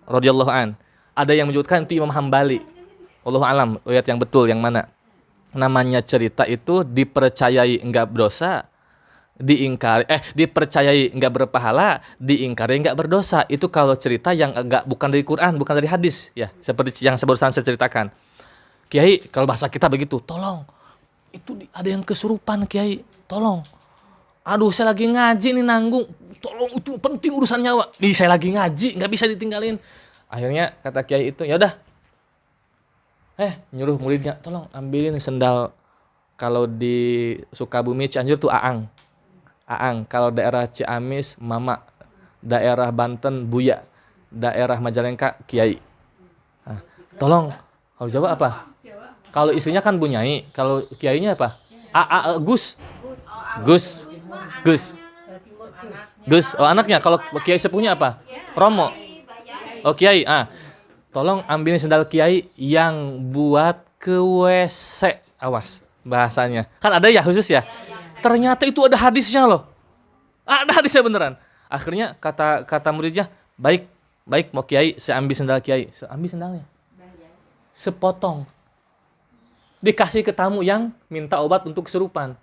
Speaker 1: radhiyallahu an. Ada yang menyebutkan itu Imam Hambali. Wallahu alam, riwayat yang betul yang mana. namanya cerita itu dipercayai enggak berdosa, dipercayai enggak berpahala, diingkari enggak berdosa. Itu kalau cerita yang enggak bukan dari Quran, bukan dari hadis ya, seperti yang barusan saya ceritakan. Kiai, kalau bahasa kita begitu, tolong itu ada yang kesurupan Kiai, tolong. Aduh, saya lagi ngaji nih nanggung, tolong itu penting urusan nyawa. Nih saya lagi ngaji, nggak bisa ditinggalin. Akhirnya kata Kiai itu, ya udah, nyuruh muridnya, tolong ambilin sendal. Kalau di Sukabumi Cianjur tuh Aang. Kalau daerah Ciamis Mama, daerah Banten Buya, daerah Majalengka Kiai. Nah, tolong, kalau Jawa apa? Kalau istrinya kan Bunyai, kalau kiainya apa? Gus. Oh anaknya. Kalau kiai sepuhnya apa? Romo. Oh kiai. Tolong ambilin sendal kiai yang buat ke WC. Awas bahasanya. Kan ada ya khusus ya. Ternyata itu ada hadisnya loh. Ada hadisnya beneran. Akhirnya kata muridnya, baik mau kiai, saya ambil sendal kiai. Saya ambil sendalnya. Sepotong. Dikasih ke tamu yang minta obat untuk kesurupan.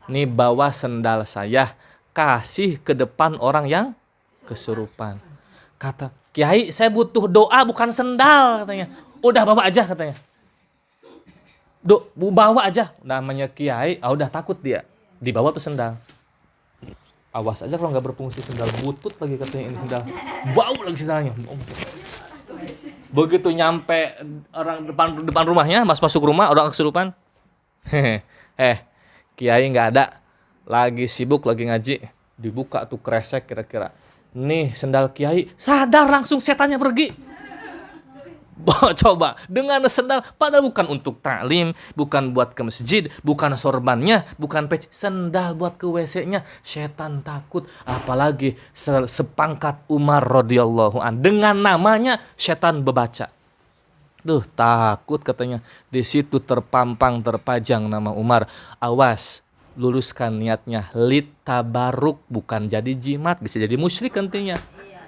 Speaker 1: Nih bawa sendal saya, kasih ke depan orang yang kesurupan. Kata Kiai, saya butuh doa bukan sendal katanya. Udah bawa aja katanya. Bawa aja. Namanya Kiai, udah takut dia. Dibawa tuh sendal. Awas aja kalau nggak berfungsi sendal, butut lagi katanya ini sendal. Bau lagi sendalnya. Begitu nyampe orang depan rumahnya, masuk rumah orang kesurupan. Kiai nggak ada, lagi sibuk lagi ngaji. Dibuka tuh kresek kira-kira. Nih sendal Kiai, sadar langsung setannya pergi. Coba dengan sendal, padahal bukan untuk taklim, bukan buat ke masjid, bukan sorbannya, bukan peci, sendal buat ke WC-nya. Setan takut, apalagi sepangkat Umar radhiyallahu an. Dengan namanya setan bebaca. Tuh takut katanya. Di situ terpajang nama Umar. Awas, luluskan niatnya. Lit tabaruk, bukan jadi jimat, bisa jadi musyrik nantinya.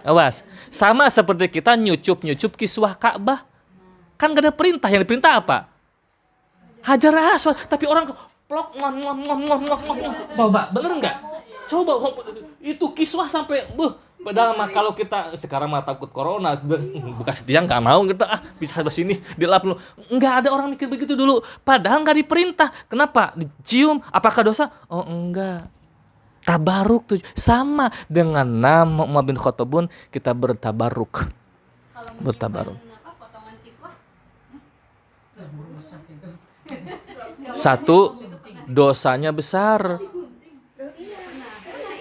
Speaker 1: Awas. Sama seperti kita nyucup kiswah Ka'bah. Kan gak ada perintah. Yang diperintah apa? Hajar aswad. Tapi orang plok coba, bener nggak? Coba itu kiswah sampai padahal mah kalau kita sekarang mah takut corona, buka tiang nggak mau kita bisa habis sini dilap lu. Nggak ada orang mikir begitu dulu. Padahal nggak diperintah. Kenapa? Dicium. Apakah dosa? Oh enggak. Tabaruk tuh sama dengan nama Umar bin Khattab kita bertabaruk. Bertabaruk.
Speaker 2: Potongan kiswah.
Speaker 1: Satu, dosanya besar.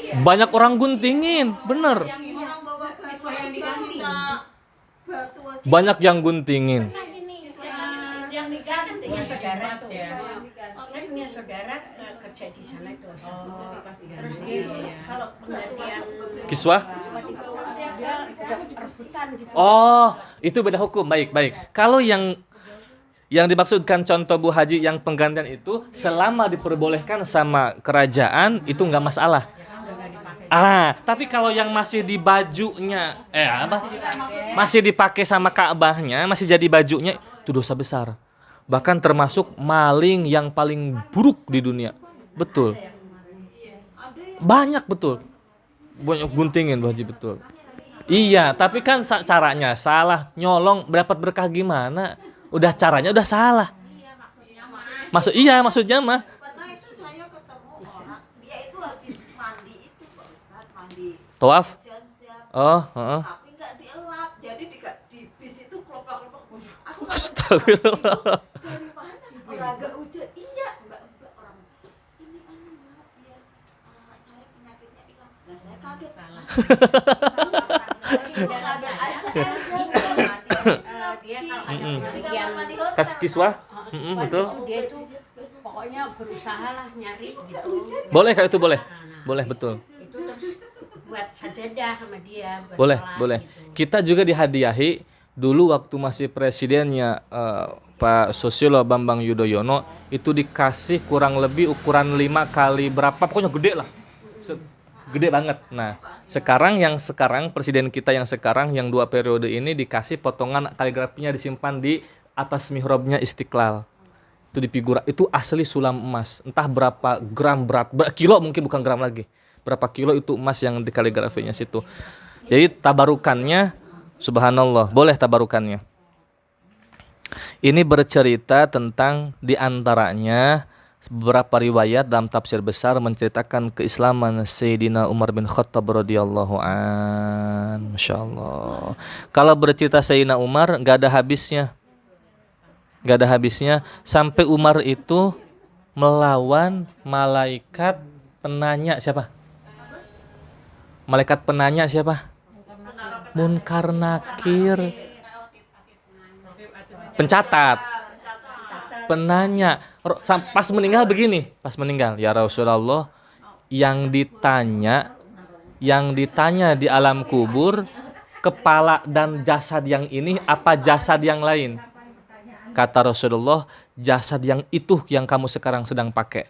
Speaker 1: Banyak orang guntingin, bener.
Speaker 2: Orang bawa batu aja minta batu aja.
Speaker 1: Banyak yang guntingin.
Speaker 2: Yang diganti.
Speaker 3: Punya saudara tuh.
Speaker 4: Saya punya saudara kerja di sana itu. Terus
Speaker 3: Terus
Speaker 4: dia kalau penggantian
Speaker 1: Kiswah?
Speaker 4: dia udah rebutan gitu.
Speaker 1: Oh, itu beda hukum. Baik. Kalau yang dimaksudkan contoh Bu Haji yang penggantian itu selama diperbolehkan sama kerajaan itu nggak masalah. Tapi kalau yang masih di bajunya, masih dipakai sama Ka'bahnya, masih jadi bajunya, itu dosa besar. Bahkan termasuk maling yang paling buruk di dunia. Betul. Banyak betul. Banyak guntingin Bu Haji, betul. Iya, tapi kan caranya salah, nyolong dapat berkah gimana? Udah caranya udah salah. Maksudnya mah.
Speaker 2: Pernah itu saya ketemu orang, dia itu habis mandi itu bagus banget mandi.
Speaker 1: Tawaf?
Speaker 2: Siap-siap.
Speaker 1: Oh,
Speaker 2: Tapi nggak dielap, jadi di bis itu kelopak-kelopak. Aku nggak
Speaker 1: Astagfirullah.
Speaker 2: dari mana? Orang nggak hujan. Iya, mbak orang. Ini mbak biar saya penyakitnya hilang. Nah saya kaget.
Speaker 3: Salah.
Speaker 2: Ibu ngambil aja
Speaker 4: Dia kalau ada penggantian
Speaker 1: Kasih kiswah?
Speaker 4: kiswah
Speaker 1: betul.
Speaker 4: gitu, dia tuh pokoknya berusaha lah nyari gitu.
Speaker 1: Boleh kalau itu boleh. Boleh, betul.
Speaker 4: Itu terus buat sajadah sama dia. Buat
Speaker 1: Boleh.
Speaker 4: sholat gitu.
Speaker 1: Kita juga dihadiahi dulu waktu masih presidennya Pak Susilo Bambang Yudhoyono itu dikasih kurang lebih ukuran 5 kali berapa, pokoknya gede lah. Gede banget. Nah, sekarang presiden kita yang sekarang yang 2 periode ini dikasih potongan kaligrafinya disimpan di atas mihrabnya Istiqlal. Itu di figura, itu asli sulam emas. Entah berapa gram berat, kilo mungkin, bukan gram lagi. Berapa kilo itu emas yang di kaligrafinya situ. Jadi tabarukannya, subhanallah, boleh tabarukannya. Ini bercerita tentang diantaranya beberapa riwayat dalam tafsir besar menceritakan keislaman Sayyidina Umar bin Khattab radhiyallahu an. Masya Allah. Kalau bercerita Sayyidina Umar nggak ada habisnya. Nggak ada habisnya. Sampai Umar itu melawan malaikat penanya siapa? Malaikat penanya siapa? Munkar Nakir. Pencatat. Penanya. Pas meninggal begini. Pas meninggal. Ya Rasulullah, yang ditanya di alam kubur, kepala dan jasad yang ini apa jasad yang lain? Kata Rasulullah, jasad yang itu yang kamu sekarang sedang pakai.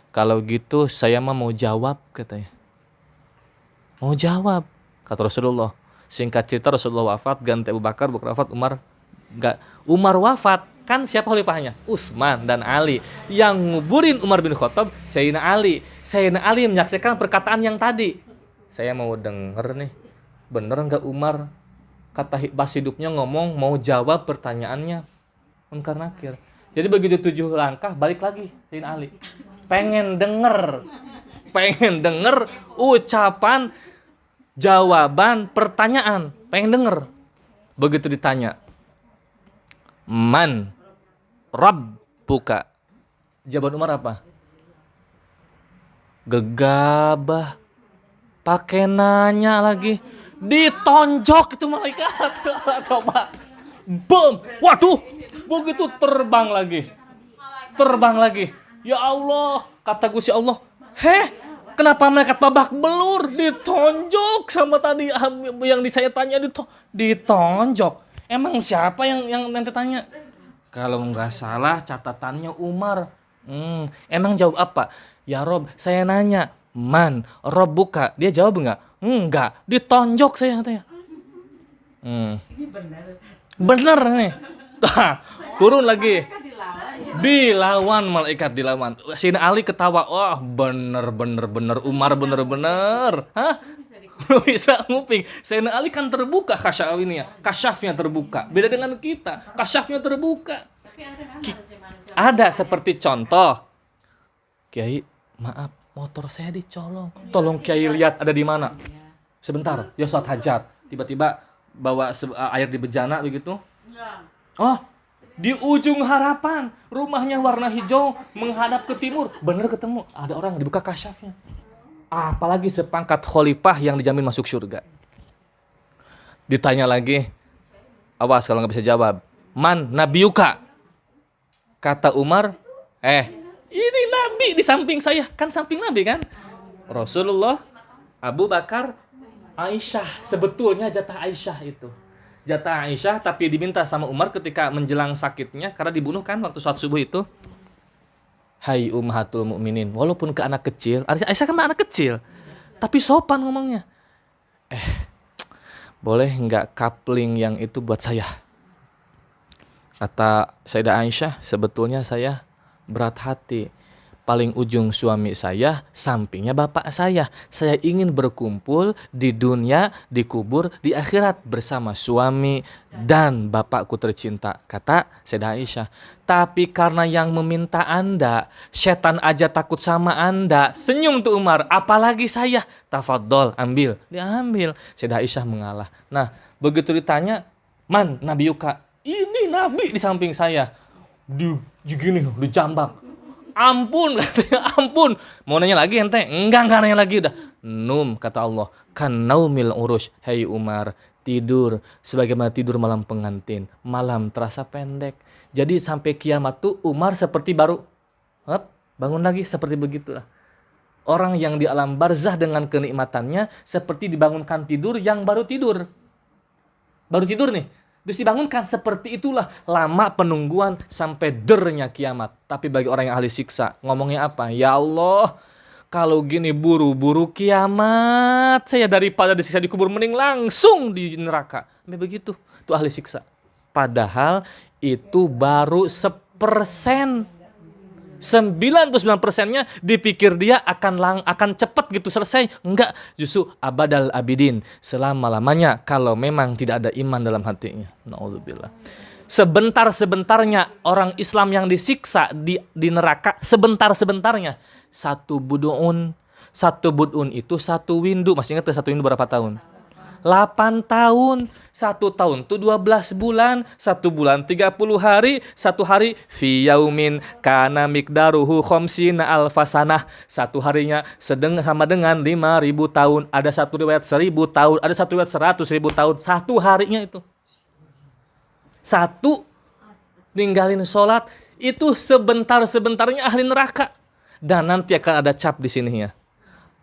Speaker 1: Kalau gitu saya mah mau jawab, katanya. Mau jawab, kata Rasulullah. Singkat cerita Rasulullah wafat, ganti Abu Bakar, wafat, Umar wafat, kan siapa khalifahnya? Utsman dan Ali. Yang nguburin Umar bin Khattab Sayyidina Ali. Sayyidina Ali menyaksikan perkataan yang tadi. Saya mau denger nih, bener nggak Umar kata pas hidupnya ngomong mau jawab pertanyaannya Munkar Nakir. Jadi begitu 7 langkah balik lagi Sayyidina Ali. Pengen denger ucapan jawaban pertanyaan, pengen denger. Begitu ditanya, man rabbuka, jawaban Umar apa? Gegabah, pakai nanya lagi, ditonjok itu malaikat. Coba, boom, waduh, begitu terbang lagi. Ya Allah, kata Gusti Allah, kenapa malaikat babak belur ditonjok sama tadi yang saya tanya ditonjok? Emang siapa yang nanti tanya? Kalau nggak salah catatannya Umar. Emang jawab apa? Ya Rob, saya nanya, man Rob buka. Dia jawab nggak? Enggak, ditonjok saya katanya.
Speaker 3: Ini benar Ustaz.
Speaker 1: Bener nih. Turun lagi. Dilawan malaikat, dilawan. Sayyidina Ali ketawa. Wah, bener Umar bener. Hah? Bisa nguping. Sayyidina Ali kan terbuka kasyafnya terbuka. Beda dengan kita, kasyafnya terbuka. Ada seperti contoh. Kiai, maaf, motor saya dicolong. Tolong Kiai lihat ada di mana. Sebentar, ya saat hajat. Tiba-tiba bawa air di bejana begitu. Oh, di ujung harapan, rumahnya warna hijau menghadap ke timur. Bener ketemu, ada orang dibuka kasyafnya. Apalagi sepangkat khalifah yang dijamin masuk surga. Ditanya lagi, awas kalau nggak bisa jawab. Man nabiyuka? Kata Umar, ini nabi di samping saya. Kan samping nabi kan? Rasulullah, Abu Bakar, Aisyah. Sebetulnya jatah Aisyah itu. Jatah Aisyah, tapi diminta sama Umar ketika menjelang sakitnya karena dibunuh kan waktu sholat subuh itu. Hai ummahatul mukminin, walaupun ke anak kecil, Aisyah kan anak kecil, tapi sopan ngomongnya. Boleh nggak coupling yang itu buat saya? Kata Sayyidah Aisyah, sebetulnya saya berat hati. Paling ujung suami saya, sampingnya bapak saya. Saya ingin berkumpul di dunia, dikubur di akhirat bersama suami dan bapakku tercinta. Kata Sayyidah Aisyah. Tapi karena yang meminta Anda, setan aja takut sama Anda. Senyum tuh Umar, apalagi saya. Tafadhol, ambil. Diambil. Sayyidah Aisyah mengalah. Nah, begitu ditanya, man nabiyuka? Ini nabi di samping saya. Dijambak. Ampun, katanya, ampun. Mau nanya lagi ente? Enggak nanya lagi udah. Num, kata Allah. Kan naumil urush. Hei Umar, tidur sebagaimana tidur malam pengantin. Malam terasa pendek. Jadi sampai kiamat tuh Umar seperti baru bangun lagi, seperti begitulah. Orang yang di alam barzah dengan kenikmatannya seperti dibangunkan tidur yang baru tidur. Baru tidur nih. Terus dibangunkan, seperti itulah lama penungguan sampai dernya kiamat. Tapi bagi orang yang ahli siksa, ngomongnya apa? Ya Allah, kalau gini buru-buru kiamat, saya daripada disiksa di kubur mending langsung di neraka. Begitu, itu ahli siksa. Padahal itu baru 1%. 99%-nya dipikir dia akan cepat gitu selesai. Enggak, justru abadal abidin, selama-lamanya kalau memang tidak ada iman dalam hatinya. Na'udzubillah. Sebentar-sebentarnya orang Islam yang disiksa di neraka, sebentar-sebentarnya. Satu bud'un itu satu windu. Masih ingat satu windu berapa tahun? 8 tahun. 1 tahun itu 12 bulan. 1 bulan 30 hari. 1 hari fi yaumin kana miqdaruhu khamsina alfasanah. 1 harinya sama dengan 5.000 tahun. Ada satu riwayat 1.000 tahun, ada satu riwayat 100.000 tahun. 1 harinya itu. 1 ninggalin sholat itu sebentar-sebentarnya ahli neraka. Dan nanti akan ada cap di sini ya.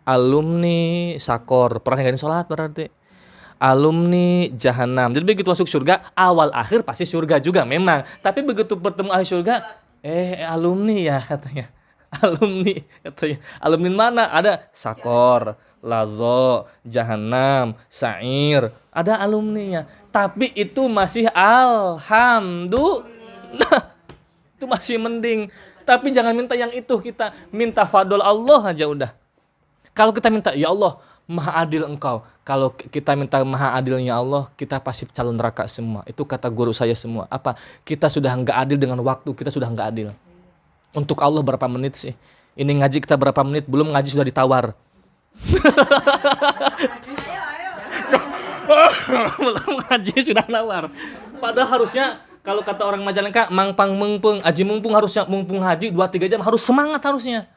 Speaker 1: Alumni sakor, pernah ninggalin sholat berarti. Alumni jahanam. Jadi begitu masuk surga, awal akhir pasti surga juga memang. Tapi begitu bertemu ahli surga, alumni ya katanya. Alumni katanya. Alumni mana? Ada sakor, lazo, jahanam, sa'ir. Ada alumninya. Tapi itu masih alhamdulillah. Itu masih mending. Tapi jangan minta yang itu, kita minta fadl Allah aja udah. Kalau kita minta, ya Allah, maha adil engkau. Kalau kita minta maha adilnya Allah, kita pasti calon neraka semua. Itu kata guru saya semua. Apa? Kita sudah enggak adil dengan waktu, kita sudah enggak adil. Untuk Allah berapa menit sih? Ini ngaji kita berapa menit, belum ngaji sudah ditawar. Belum ngaji sudah nawar. Padahal harusnya kalau kata orang Majalengka, mangpang mengpeng, aji mumpung, harusnya mumpung haji 2-3 jam harus semangat harusnya.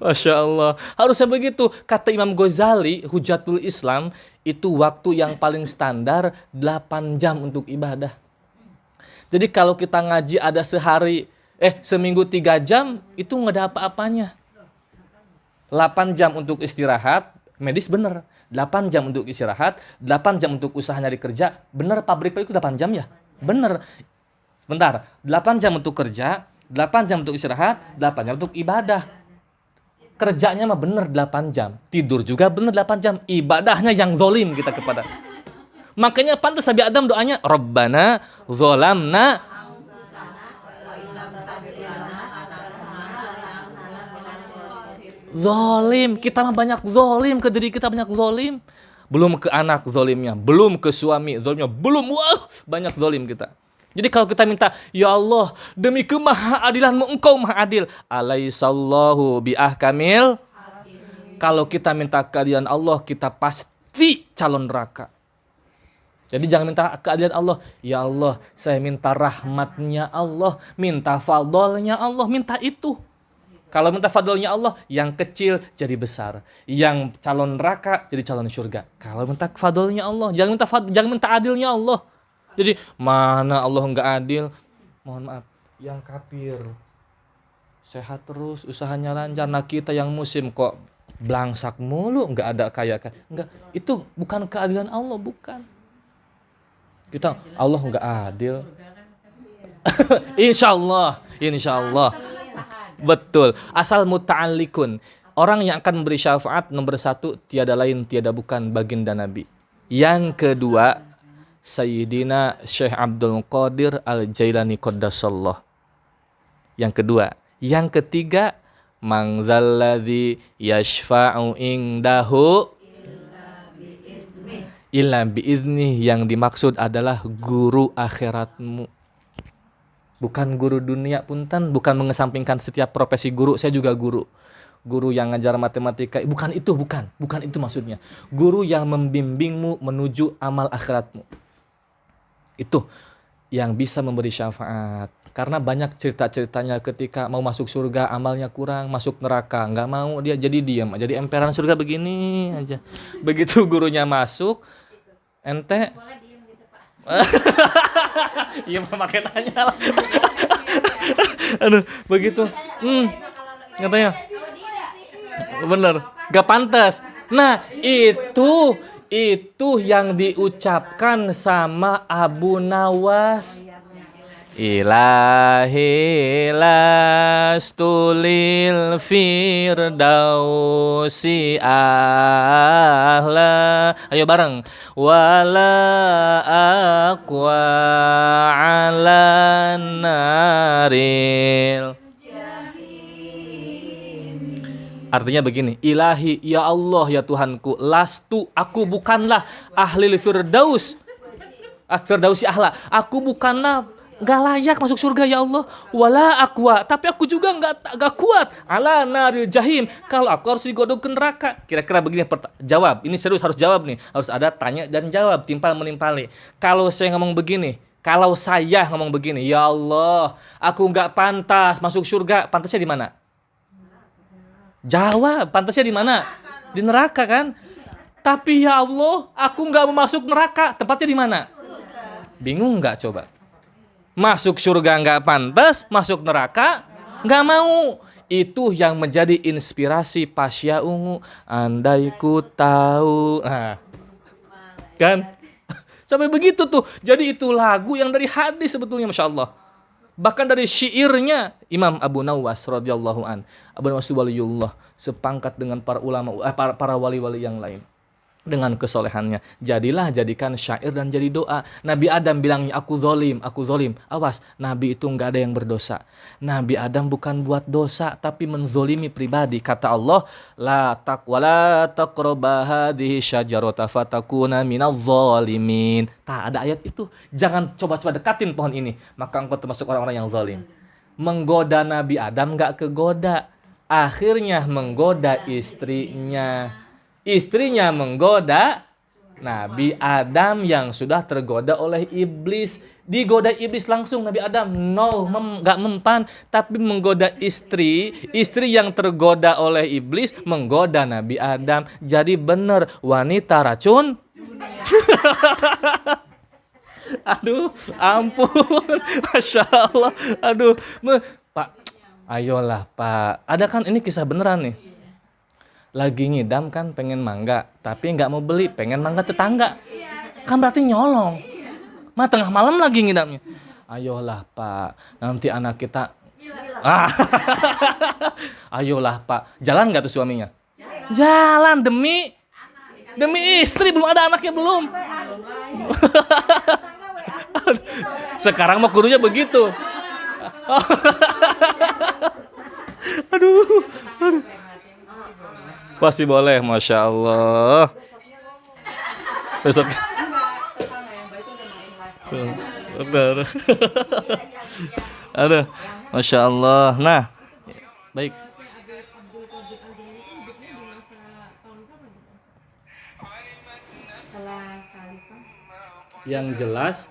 Speaker 1: Masya Allah. Harusnya begitu. Kata Imam Ghazali, Hujatul Islam, itu waktu yang paling standar 8 jam untuk ibadah. Jadi kalau kita ngaji ada seminggu 3 jam, itu nggak ada apa-apanya. 8 jam untuk istirahat, medis bener. 8 jam untuk istirahat, 8 jam untuk usaha nyari kerja. Bener pabrik itu 8 jam ya? Bener. Sebentar, 8 jam untuk kerja, 8 jam untuk istirahat, 8 jam untuk ibadah. Kerjanya mah bener 8 jam. Tidur juga bener 8 jam. Ibadahnya yang zolim kita kepada. Makanya pantas Nabi Adam doanya, Rabbana zolamna. Zolim. Kita mah banyak zolim. Ke diri kita banyak zolim. Belum ke anak zolimnya. Belum ke suami zolimnya. Belum. Wah, banyak zolim kita. Jadi kalau kita minta, ya Allah, demi kemahaadilanmu engkau maha adil. Alaihissallahu biahkamil. Kalau kita minta keadilan Allah, kita pasti calon neraka. Jadi jangan minta keadilan Allah. Ya Allah, saya minta rahmatnya Allah. Minta fadlnya Allah. Minta itu. Kalau minta fadlnya Allah, yang kecil jadi besar. Yang calon neraka jadi calon surga. Kalau minta fadlnya Allah, jangan minta adilnya Allah. Jadi mana Allah nggak adil? Mohon maaf, yang kafir sehat terus, usahanya lancar. Nah kita yang muslim kok blangsak mulu, nggak ada kayak nggak. Itu bukan keadilan Allah, bukan. Kita Allah nggak adil. Insya Allah. Betul. Asal muta'allikun. Orang yang akan memberi syafaat nomor 1 tiada lain tiada bukan baginda Nabi. Yang kedua, Sayyidina Syekh Abdul Qadir Al-Jailani Qaddasallah. Yang kedua. Yang ketiga, man zalladzi yashfa'u indahu illa biizni. Yang dimaksud adalah guru akhiratmu. Bukan guru dunia, punten. Bukan mengesampingkan setiap profesi guru. Saya juga guru. Guru yang ngajar matematika. Bukan itu maksudnya. Guru yang membimbingmu menuju amal akhiratmu. Itu yang bisa memberi syafaat. Karena banyak cerita-ceritanya ketika mau masuk surga amalnya kurang, masuk neraka nggak mau, dia jadi diam, jadi emperan surga begini aja. Begitu gurunya masuk, ente
Speaker 2: Boleh diem gitu, Pak.
Speaker 1: iya makin nanya lah. Aduh, begitu. Katanya bener, gak pantas. Nah, itu yang diucapkan sama Abu Nawas. Ilahi lastu lil firdausi ahla. Ayo bareng. Wala aqwa ala naril. Artinya begini, ilahi, ya Allah, ya Tuhanku, lastu, aku bukanlah ahli firdaus, firdausi ahla, aku bukanlah gak layak masuk surga ya Allah, wala aqwa, tapi aku juga gak kuat ala naril jahim, kalau aku harus digodok ke neraka. Kira-kira begini, jawab, ini serius, harus jawab nih, harus ada tanya dan jawab, timpal menimpali. Kalau saya ngomong begini, kalau saya ngomong begini, ya Allah, aku gak pantas masuk surga, pantasnya di mana? Jawab, pantasnya di mana? Di neraka kan? Tapi ya Allah, aku nggak mau masuk neraka, tempatnya di mana? Bingung nggak coba? Masuk surga nggak pantas, masuk neraka nggak mau. Itu yang menjadi inspirasi Pasya Ungu. Andai ku tahu, nah, kan? Sampai begitu tuh. Jadi itu lagu yang dari hadis sebetulnya, masya Allah. Bahkan dari syairnya Imam Abu Nawas radhiyallahu an. Abu Nawas waliullah, sepangkat dengan para ulama, para wali-wali yang lain dengan kesolehannya. Jadikan syair dan jadi doa. Nabi Adam bilangnya aku zolim. Awas, Nabi itu nggak ada yang berdosa. Nabi Adam bukan buat dosa, tapi menzolimi pribadi. Kata Allah, la taqrabu hadhihi syajarata fatakuna minadh zalimin. Tak ada ayat itu. Jangan coba-coba dekatin pohon ini, maka engkau termasuk orang-orang yang zalim. Menggoda Nabi Adam nggak kegoda. Akhirnya menggoda istrinya. Istrinya menggoda Nabi Adam yang sudah tergoda oleh iblis. Digoda iblis langsung Nabi Adam. No, gak mempan. Tapi menggoda istri yang tergoda oleh iblis menggoda Nabi Adam. Jadi benar, wanita racun. Aduh, ampun. Masya Allah. Aduh, Pak, ayolah Pak. Ada kan ini kisah beneran nih. Lagi ngidam kan pengen mangga, tapi nggak mau beli, pengen mangga tetangga. Kan berarti nyolong. Tengah malam lagi ngidamnya. Ayolah Pak, nanti anak kita. Ayolah Pak, jalan nggak tuh suaminya? Jalan demi istri, belum ada anaknya belum. Sekarang mah kudunya begitu. Aduh. Pasti boleh, masya Allah. Besok. Benar. Aduh, masya Allah. Nah, baik. Yang jelas,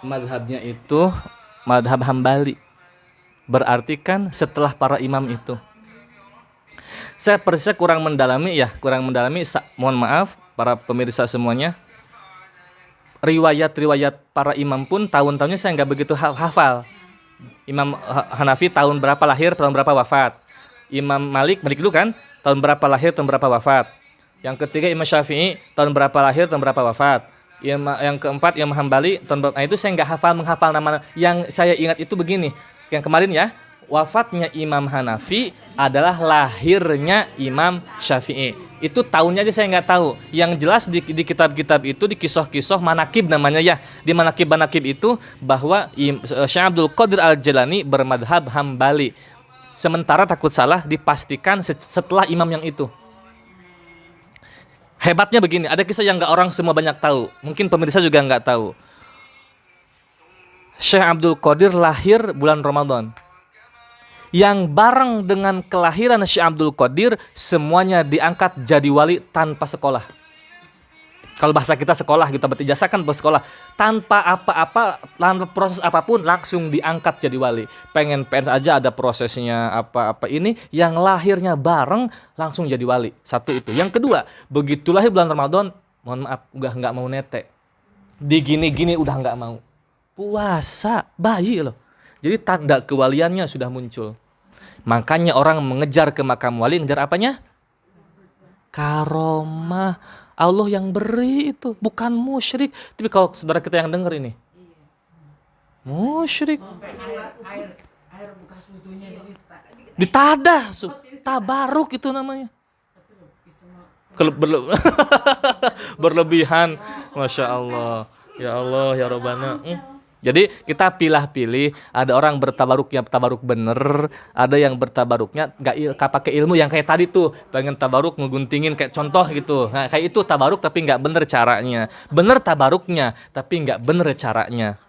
Speaker 1: madhabnya itu madhab Hambali. Berarti kan setelah para imam itu. Saya persisnya kurang mendalami. Mohon maaf para pemirsa semuanya. Riwayat para imam pun tahun-tahunnya saya nggak begitu hafal. Imam Hanafi tahun berapa lahir, tahun berapa wafat. Imam Malik dulu kan, tahun berapa lahir, tahun berapa wafat. Yang ketiga Imam Syafi'i, tahun berapa lahir, tahun berapa wafat. Yang keempat Imam Hambali, tahun berapa. Nah, itu saya nggak menghafal nama. Yang saya ingat itu begini. Yang kemarin ya. Wafatnya Imam Hanafi adalah lahirnya Imam Syafi'i. Itu tahunnya aja saya nggak tahu. Yang jelas di kitab-kitab itu, di kisah-kisah manakib namanya ya. Di manakib itu bahwa Syekh Abdul Qadir Al-Jilani bermadhab Hambali. Sementara takut salah dipastikan setelah imam yang itu. Hebatnya begini, ada kisah yang nggak orang semua banyak tahu. Mungkin pemirsa juga nggak tahu. Syekh Abdul Qadir lahir bulan Ramadan. Yang bareng dengan kelahiran Syekh Abdul Qadir, semuanya diangkat jadi wali tanpa sekolah. Kalau bahasa kita sekolah, kita ijazah kan bersekolah. Tanpa apa-apa, tanpa proses apapun, langsung diangkat jadi wali. Pengen PNS aja ada prosesnya apa-apa ini. Yang lahirnya bareng, langsung jadi wali. Satu itu. Yang kedua, begitu lahir bulan Ramadan, mohon maaf, udah nggak mau nete. Digini-gini udah nggak mau. Puasa, bayi loh. Jadi tanda kewaliannya sudah muncul. Makanya orang mengejar ke makam wali, ngejar apanya? Karomah. Allah yang beri itu, bukan musyrik. Tapi kalau saudara kita yang dengar ini, Musyrik.
Speaker 3: Sampai air bekas wudhunya jadi
Speaker 1: Ditadah, tabaruk itu namanya. Berlebihan. Masya Allah. Ya Allah, ya Rabbana. Jadi kita pilih-pilih, ada orang bertabaruknya tabaruk bener, ada yang bertabaruknya nggak pakai ilmu yang kayak tadi tuh, pengen tabaruk ngeguntingin kayak contoh gitu. Nah, kayak itu tabaruk tapi nggak bener caranya. Bener tabaruknya tapi nggak bener caranya.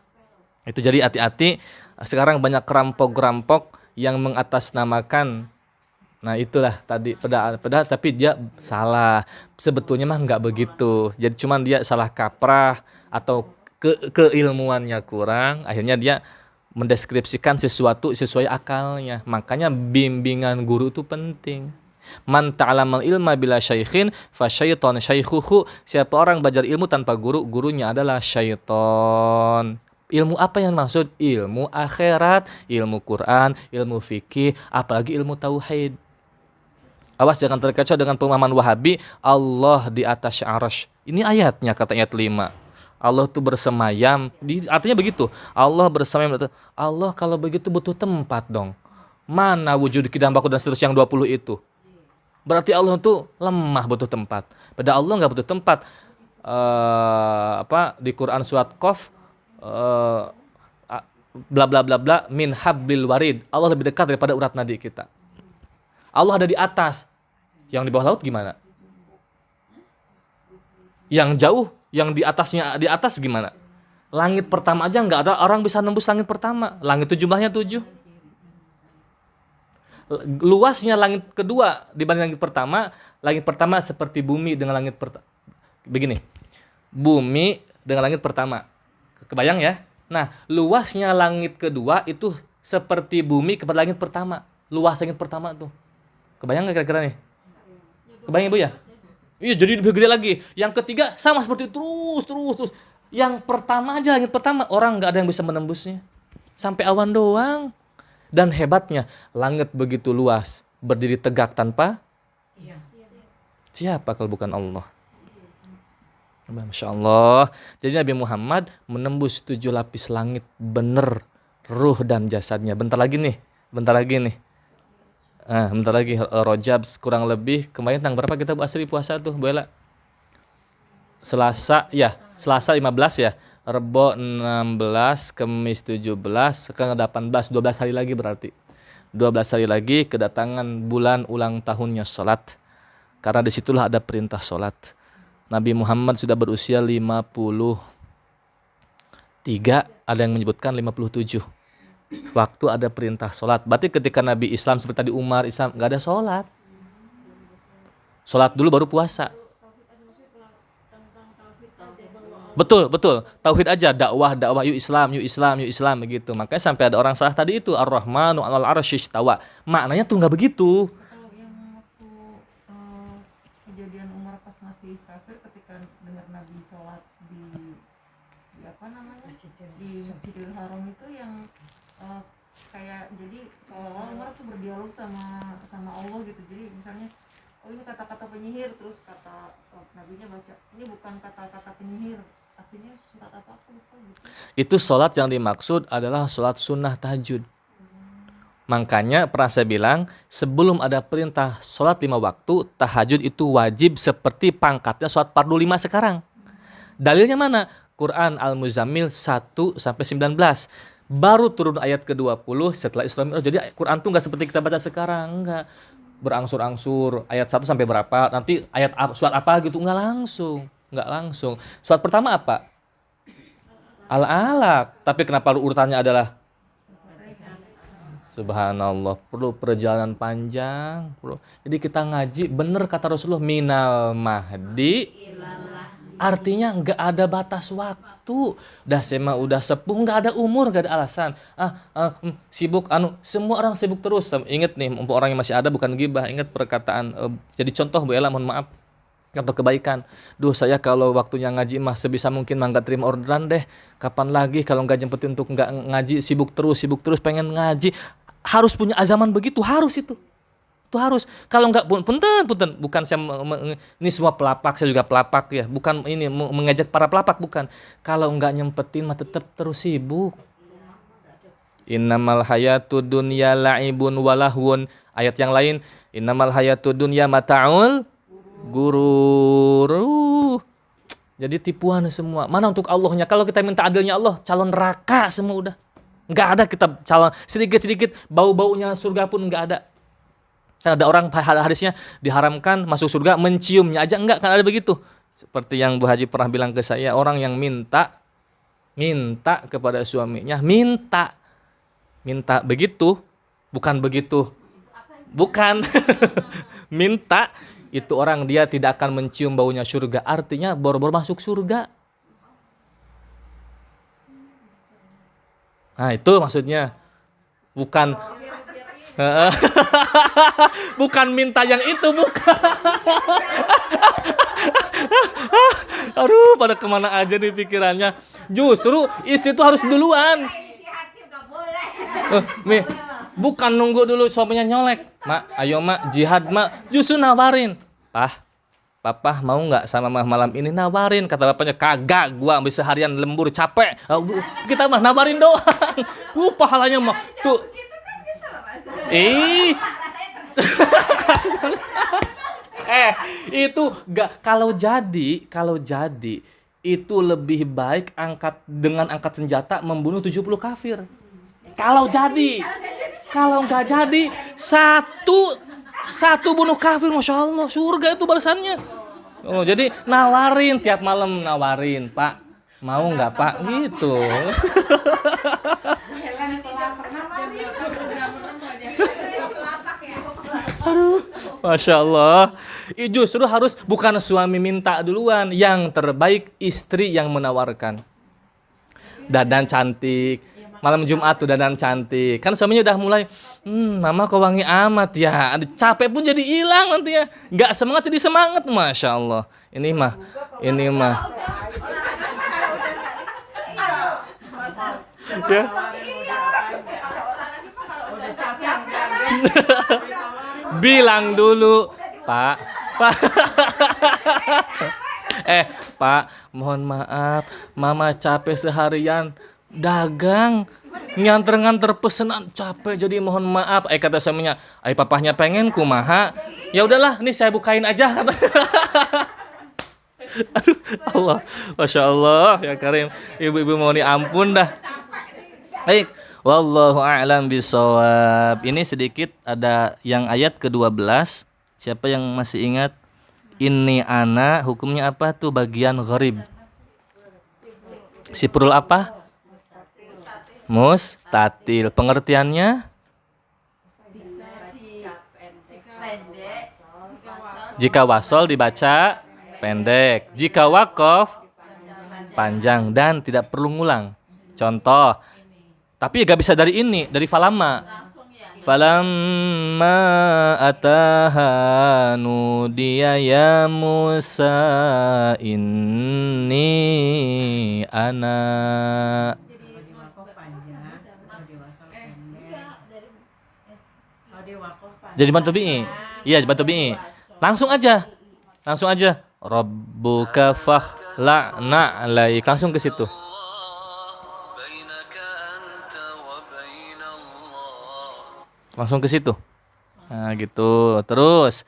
Speaker 1: Itu jadi hati-hati. Sekarang banyak kerampok-kerampok yang mengatasnamakan. Nah itulah tadi pedal tapi dia salah. Sebetulnya mah nggak begitu. Jadi cuman dia salah kaprah atau keilmuannya kurang, akhirnya dia mendeskripsikan sesuatu sesuai akalnya. Makanya bimbingan guru itu penting. Man ta'lamal ilma bila syaikhin fa syaiton syaikhuhu. Siapa orang belajar ilmu tanpa guru, gurunya adalah syaiton. Ilmu apa yang maksud? Ilmu akhirat, ilmu Quran, ilmu fikih, apalagi ilmu tauhid. Awas jangan terkecoh dengan pemahaman Wahabi, Allah di atas arsy. Ini ayatnya, kata ayat 5. Allah tuh bersemayam, artinya begitu. Allah bersemayam. Allah kalau begitu butuh tempat dong. Mana wujud kidam baku dan seterusnya yang 20 itu? Berarti Allah tuh lemah, butuh tempat. Pada Allah nggak butuh tempat. Di Quran surat Qaf, bla bla bla bla min hablil warid. Allah lebih dekat daripada urat nadi kita. Allah ada di atas. Yang di bawah laut gimana? Yang jauh, yang di atasnya di atas gimana? Langit pertama aja nggak ada orang bisa nembus langit pertama. Langit itu jumlahnya 7. Luasnya langit kedua dibanding langit pertama seperti bumi dengan langit pertama. Begini, bumi dengan langit pertama. Kebayang ya? Nah, luasnya langit kedua itu seperti bumi kepada langit pertama. Luas langit pertama tuh. Kebayang nggak kira-kira nih? Kebayang Ibu ya? Iya, jadi lebih gede lagi. Yang ketiga sama seperti terus. Yang pertama aja, langit pertama, orang nggak ada yang bisa menembusnya. Sampai awan doang. Dan hebatnya, langit begitu luas, berdiri tegak tanpa siapa kalau bukan Allah. Masya Allah. Jadi Nabi Muhammad menembus 7 lapis langit bener, ruh dan jasadnya. Bentar lagi nih. Bentar lagi Rajab kurang lebih. Kemarin tanggal berapa kita asri puasa tuh, Bu Ella? Selasa 15 ya. Rebo 16, Kamis 17, sekarang 18, 12 hari lagi berarti. 12 hari lagi kedatangan bulan ulang tahunnya sholat. Karena disitulah ada perintah sholat. Nabi Muhammad sudah berusia 53, ada yang menyebutkan 57. Waktu ada perintah sholat. Berarti ketika Nabi Islam seperti tadi Umar Islam nggak ada sholat. Sholat dulu baru puasa. Betul. Tauhid aja, dakwah, yuk Islam begitu. Makanya sampai ada orang salah tadi itu Ar-Rahmanu 'alal 'arsy istawa. Maknanya tuh nggak begitu.
Speaker 2: Kalau yang waktu kejadian Umar pas masih kafir ketika dengar Nabi sholat di apa namanya? Di Masjidil Haram itu yang kayak jadi seolah Umar tuh berdialog sama Allah gitu. Jadi misalnya ini kata-kata penyihir, terus kata nabinya baca ini bukan kata-kata penyihir, artinya surat apa aku lupa gitu.
Speaker 1: Itu sholat yang dimaksud adalah sholat sunnah tahajud. Makanya pernah saya bilang, sebelum ada perintah sholat 5 waktu, tahajud itu wajib seperti pangkatnya sholat fardu 5 sekarang. Dalilnya mana? Quran Al-Muzammil 1-19. Baru turun ayat ke-20 setelah Isra Mi'raj. Jadi Quran tuh nggak seperti kita baca sekarang, nggak berangsur-angsur ayat 1 sampai berapa, nanti ayat surat apa gitu, nggak langsung. Surat pertama apa? Al-Alaq. Tapi kenapa urutannya adalah Subhanallah, perlu perjalanan panjang, bro. Jadi kita ngaji bener kata Rasulullah, minal mahdi, artinya nggak ada batas waktu. Udah sepuh, nggak ada umur, nggak ada alasan. Sibuk, semua orang sibuk terus. Ingat nih, untuk orang yang masih ada bukan gibah. Ingat perkataan, jadi contoh Bu Ella, mohon maaf. Contoh kebaikan. Saya kalau waktunya ngaji mah sebisa mungkin nggak terima orderan deh. Kapan lagi kalau nggak jemputin untuk nggak ngaji, sibuk terus pengen ngaji. Harus punya azaman begitu, harus itu harus. Kalau nggak, punten, bukan saya ini semua pelapak, saya juga pelapak ya, bukan ini mengejek para pelapak, bukan. Kalau nggak nyempetin mah tetap terus sibuk. Innamal hayatud dunya la'ibun walahwun. Ayat yang lain, innamal hayatud dunya mata'ul gurur. Jadi tipuan semua. Mana untuk Allahnya? Kalau kita minta adilnya Allah, calon neraka semua udah. Enggak ada kita calon sedikit-sedikit bau-baunya surga pun enggak ada. Kan ada orang hadisnya diharamkan masuk surga menciumnya aja enggak, kan ada begitu. Seperti yang Bu Haji pernah bilang ke saya, orang yang minta kepada suaminya, minta begitu, bukan begitu. Bukan. Minta itu orang dia tidak akan mencium baunya surga. Artinya boro-boro masuk surga. Nah, itu maksudnya. Bukan bukan minta yang itu, bukan. Aduh, pada kemana aja nih pikirannya. Justru istri itu harus duluan. Bukan nunggu dulu suaminya nyolek. Mak, ayo mak, jihad mak. Justru nawarin. Papa mau nggak sama mah malam ini? Nawarin. Kata bapaknya, kagak, gua habis seharian lembur capek. Kita mah nawarin doang. Pahalanya mah tuh. Itu gak, kalau jadi itu lebih baik dengan angkat senjata membunuh 70 kafir. Kalau nggak jadi satu bunuh kafir, masya Allah, surga itu balasannya. Jadi nawarin tiap malam, nawarin, Pak, mau nggak Pak, gitu. Aduh, masya Allah. Justru harus bukan suami minta duluan, yang terbaik istri yang menawarkan. Dandan cantik, malam Jumat tuh dandan cantik. Kan suaminya udah mulai, mama kok wangi amat ya. Aduh, capek pun jadi hilang nanti ya. Nggak semangat jadi semangat, masya Allah. Ini mah. Ya. Bilang dulu, Pak. Pak, mohon maaf, mama capek seharian dagang, nganter pesanan, capek, jadi mohon maaf. Kata suaminya, papahnya pengen kumaha. Ya udahlah, nih saya bukain aja. Aduh, Allah, masya Allah ya Karim. Ibu-ibu mohon ampun dah. Baik, wallahu a'lam bishawab. Ini sedikit ada yang ayat ke-12. Siapa yang masih ingat? Ini ana hukumnya apa tuh bagian gharib? Sifrul apa? Mustatil. Pengertiannya? Jika wasol dibaca pendek, jika waqaf panjang dan tidak perlu ngulang. Contoh, tapi gak bisa dari ini, dari falamma. Falamma ataha nudiya ya Musa inni ana. Jadi bantu bi'i. Iya, bantu bi'i. Langsung aja. Rabbuka fakhla'na alaik. Langsung ke situ. Nah, gitu. Terus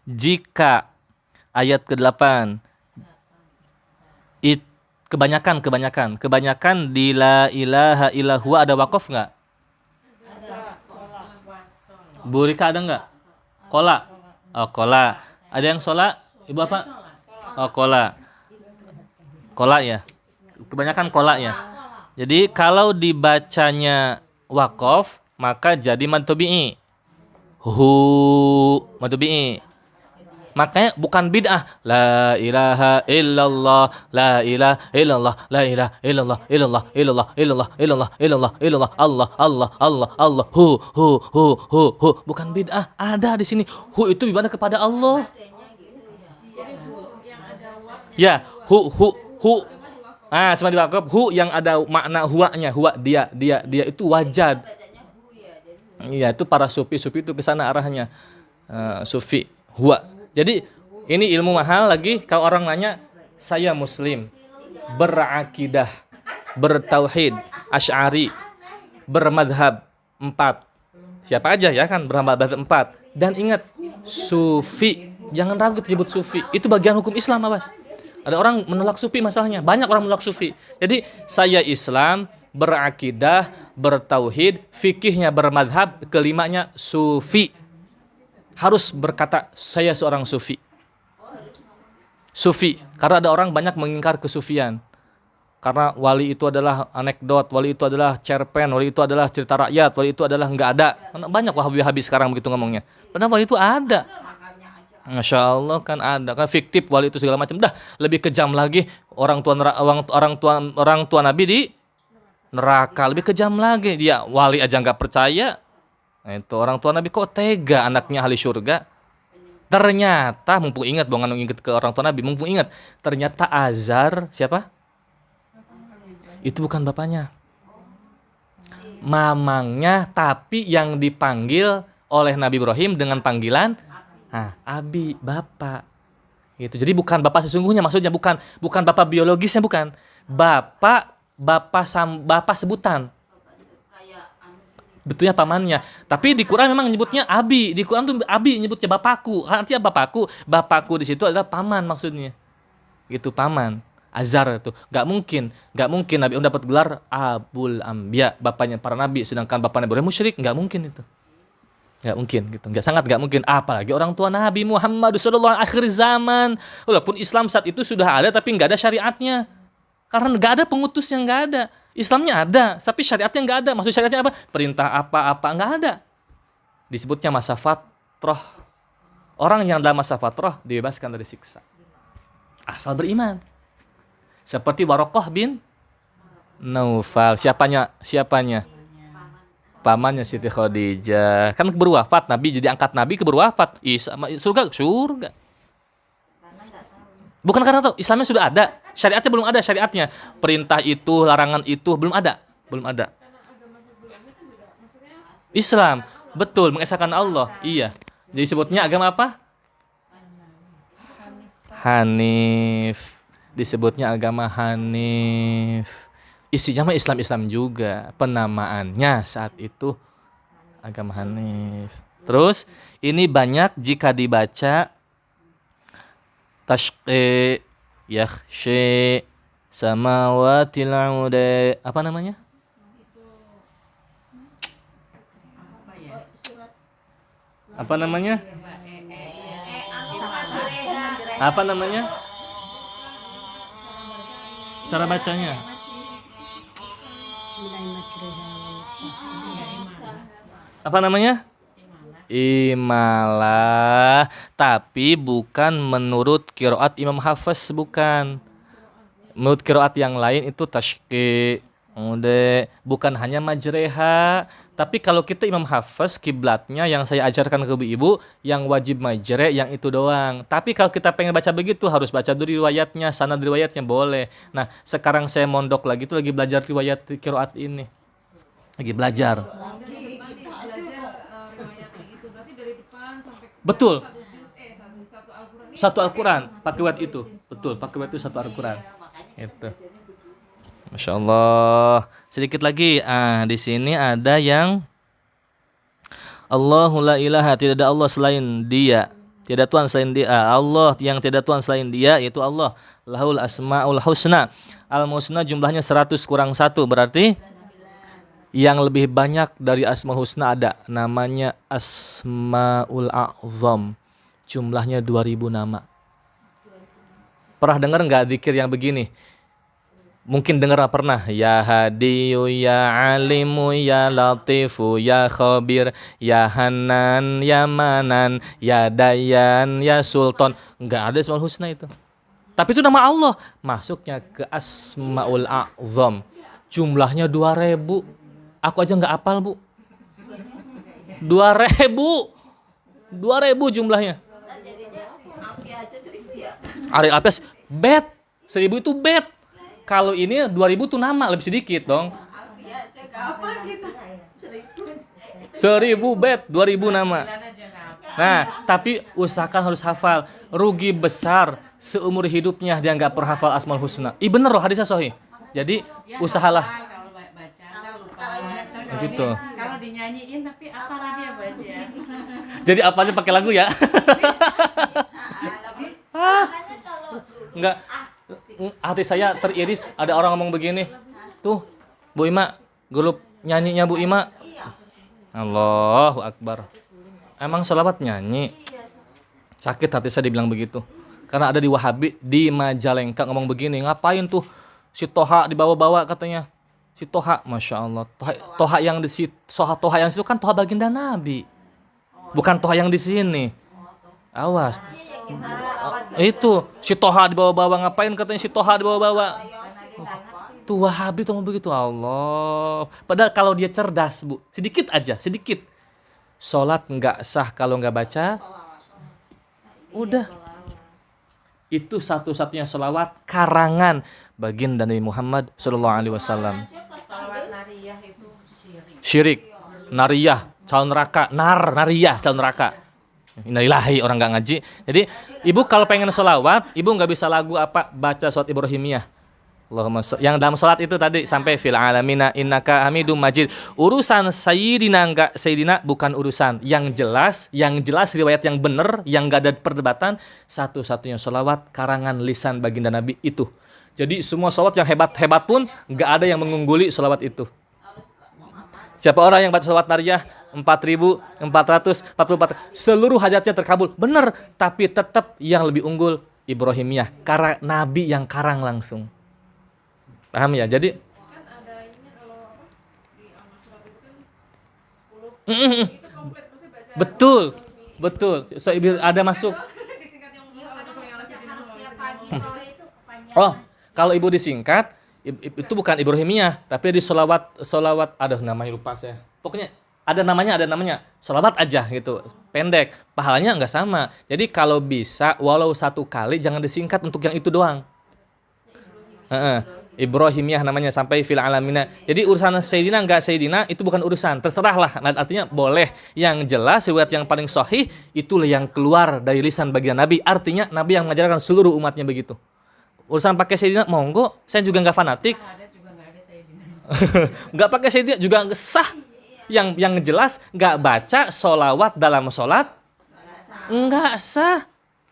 Speaker 1: jika ayat ke-8 kebanyakan di la ilaha illallah ada waqaf enggak? Bu Rika ada enggak? Kola. Oh, kola. Ada yang sholat? Ibu apa? Oh, kola. Kola ya. Kebanyakan kola ya. Jadi kalau dibacanya waqaf maka jadi mantubi'i. Mantubi'i. Makanya bukan bid'ah. La ilaha illallah, la ilaha illallah, la ilaha illallah, illallah, Allah, hu. Bukan bid'ah, ada di sini. Hu itu ibadah kepada Allah. Ya, hu. Cuma diwakaf hu yang ada makna huwanya, huwa dia itu wajad. Iya, itu para sufi itu ke sana arahnya. Sufi, huwa. Jadi ini ilmu mahal lagi kalau orang nanya, saya muslim, berakidah, bertauhid, asy'ari. bermadhab 4. Siapa aja ya kan bermadhab 4. Dan ingat, sufi, jangan ragu disebut sufi. Itu bagian hukum Islam, Abbas. Ada orang menolak sufi masalahnya. Banyak orang menolak sufi. Jadi saya Islam, berakidah, bertauhid, fikihnya bermadhab, kelimanya sufi. Harus berkata saya seorang sufi. Sufi, karena ada orang banyak mengingkar kesufian. Karena wali itu adalah anekdot, wali itu adalah cerpen, wali itu adalah cerita rakyat, wali itu adalah nggak ada. Banyak wahabi sekarang begitu ngomongnya. Padahal wali itu ada. Masya Allah kan ada, kan fiktif wali itu segala macam. Dah lebih kejam lagi orang tua Nabi di neraka, lebih kejam lagi. Dia wali aja nggak percaya. Nah, itu orang tua Nabi kok tega anaknya ahli surga. Ternyata mumpung ingat, bukan ingat ke orang tua Nabi, mumpung ingat ternyata Azar siapa? Itu bukan bapaknya, mamangnya, tapi yang dipanggil oleh Nabi Ibrahim dengan panggilan Abi, bapak. Gitu. Jadi bukan bapak sesungguhnya, maksudnya bukan bapak biologisnya, bukan. Bapak sebutan. Betulnya pamannya. Tapi di Quran memang nyebutnya Abi. Di Quran tuh Abi nyebutnya bapakku. Artinya bapakku di situ adalah paman maksudnya. Gitu, paman. Azar itu nggak mungkin Nabi dapat gelar Abul Anbiya, bapaknya para nabi, sedangkan bapaknya Ibrahim musyrik. Nggak mungkin itu, nggak mungkin gitu, nggak mungkin. Apalagi orang tua Nabi Muhammad sallallahu akhir zaman. Walaupun Islam saat itu sudah ada tapi nggak ada syariatnya, karena nggak ada pengutus yang nggak ada. Islamnya ada tapi syariatnya nggak ada. Maksud syariatnya apa? Perintah apa nggak ada. Disebutnya masa fatrah. Orang yang dalam masa fatrah dibebaskan dari siksa asal beriman. Seperti Warokoh bin Naufal. Siapanya? Pamannya Siti Khadijah. Kan keburu wafat Nabi, jadi angkat Nabi keburu wafat. Surga. Bukan karena tahu, Islamnya sudah ada, syariatnya belum ada, syariatnya. Perintah itu, larangan itu belum ada. Islam, betul, mengesahkan Allah. Iya. Jadi sebutnya agama apa? Hanif. Disebutnya agama Hanif. Isinya mah Islam juga. Penamaannya saat itu agama Hanif. Terus ini banyak jika dibaca tashqi, yakhshi, samawatil aude. Apa namanya? Apa namanya? Cara bacanya. Apa namanya? Imalah. Tapi bukan menurut qiraat Imam Hafiz, bukan. Menurut qiraat yang lain itu tashqi. Bukan hanya majreha, tapi kalau kita Imam Hafiz kiblatnya yang saya ajarkan ke ibu-ibu yang wajib majre yang itu doang. Tapi kalau kita pengen baca begitu harus baca dulu riwayatnya, sanad riwayatnya boleh. Nah, sekarang saya mondok lagi itu lagi belajar riwayat qiraat ini. Lagi belajar. Betul. Satu Al-Quran, pakai riwayat itu. Betul, pakai riwayat itu satu Al-Quran. Itu. Masya Allah. Sedikit lagi. Di sini ada yang Allahu la ilaha, tidak ada Allah selain Dia. Tidak Tuhan selain Dia. Allah yang tidak Tuhan selain Dia yaitu Allah. Lahul asmaul husna. Al-husna jumlahnya 100 kurang 1 berarti yang lebih banyak dari asmaul husna ada. Namanya Asmaul A'zam. Jumlahnya 2000 nama. Pernah dengar nggak zikir yang begini? Mungkin dengar pernah. Ya Hadiyu, Ya Alimu, Ya Latifu, Ya Khabir, Ya Hanan, Ya Manan, Ya Dayan, Ya Sultan. Enggak ada Asmaul Husna itu. Tapi itu nama Allah. Masuknya ke Asmaul A'zam. Jumlahnya 2000. Aku aja nggak hafal, Bu. 2000 jumlahnya. Ari Alpias bet. 1000 itu bet. Kalau ini 2000 tuh nama, lebih sedikit dong. 1000 bet, 2000 nama. Nah, tapi usahakan harus hafal. Rugi besar seumur hidupnya dia nggak pernah hafal Asmaul Husna. Bener loh, hadisnya sahih. Jadi usahalah. begitu.
Speaker 3: Kalau dinyanyiin tapi apa lagi ya Baji ya?
Speaker 1: Jadi apa aja pakai lagu ya? Enggak. Hati saya teriris ada orang ngomong begini. Tuh, Bu Ima, grup nyanyinya Bu Ima. Allahu Akbar. Emang selawat nyanyi? Sakit hati saya dibilang begitu. Karena ada di Wahabi di Majalengka ngomong begini, ngapain tuh si Toha dibawa-bawa katanya. Si Toha, Masya Allah. Toha yang di Toha yang situ kan Toha baginda Nabi. Bukan Toha yang di sini. Awas. Itu si Toha dibawa-bawa, ngapain katanya si Toha dibawa-bawa. Tuh Wahabi tuh ngomong begitu, Allah. Padahal kalau dia cerdas, Bu, sedikit aja, sedikit. Sholat nggak sah kalau nggak baca. Udah. Itu satu-satunya sholawat karangan baginda Nabi Muhammad Sallallahu Alaihi Wasallam.
Speaker 3: Salawat nariyah itu syirik.
Speaker 1: Syirik, nariyah, calon neraka, nariyah, calon neraka. Innalillahi, orang nggak ngaji. Jadi ibu kalau pengen sholawat, ibu nggak bisa lagu apa, baca sholat Ibrahimiyah. Allahumma yang dalam sholat itu tadi sampai fil alamina innaka hamidum majid. Urusan sayyidina enggak sayyidina bukan urusan. Yang jelas riwayat yang benar, yang enggak ada perdebatan, satu-satunya sholawat karangan lisan baginda Nabi itu. Jadi semua sholawat yang hebat-hebat pun enggak ada yang mengungguli sholawat itu. Siapa orang yang baca sholawat nariyah 4.444 seluruh hajatnya terkabul. Benar, tapi tetap yang lebih unggul Ibrahimiyah karena Nabi yang karang langsung. Paham ya? Jadi
Speaker 4: Kan ada ininya kalau di amal surat itu kan 10. Itu komplit mesti baca.
Speaker 1: betul. So, ada masuk.
Speaker 4: Disingkat yang
Speaker 5: Harus tiap pagi sore itu kepanjangan.
Speaker 1: Oh, kalau ibu disingkat itu bukan Ibrahimiyah, tapi di solawat ada namanya lupa saya. Pokoknya ada namanya solawat aja gitu, pendek. Pahalanya nggak sama. Jadi kalau bisa walau satu kali jangan disingkat untuk yang itu doang. Ibrahimiyah namanya sampai fil alamina. Jadi urusan Sayyidina enggak Sayyidina itu bukan urusan. Terserahlah. Artinya boleh. Yang jelas riwayat yang paling sahih itulah yang keluar dari lisan baginda Nabi. Artinya Nabi yang mengajarkan seluruh umatnya begitu. Urusan pakai Sayyidina monggo. Saya juga enggak fanatik.
Speaker 3: Ada juga nggak ada sayyidina.
Speaker 1: Enggak pakai Sayyidina juga enggak sah. Yang jelas enggak baca sholawat dalam sholat enggak sah.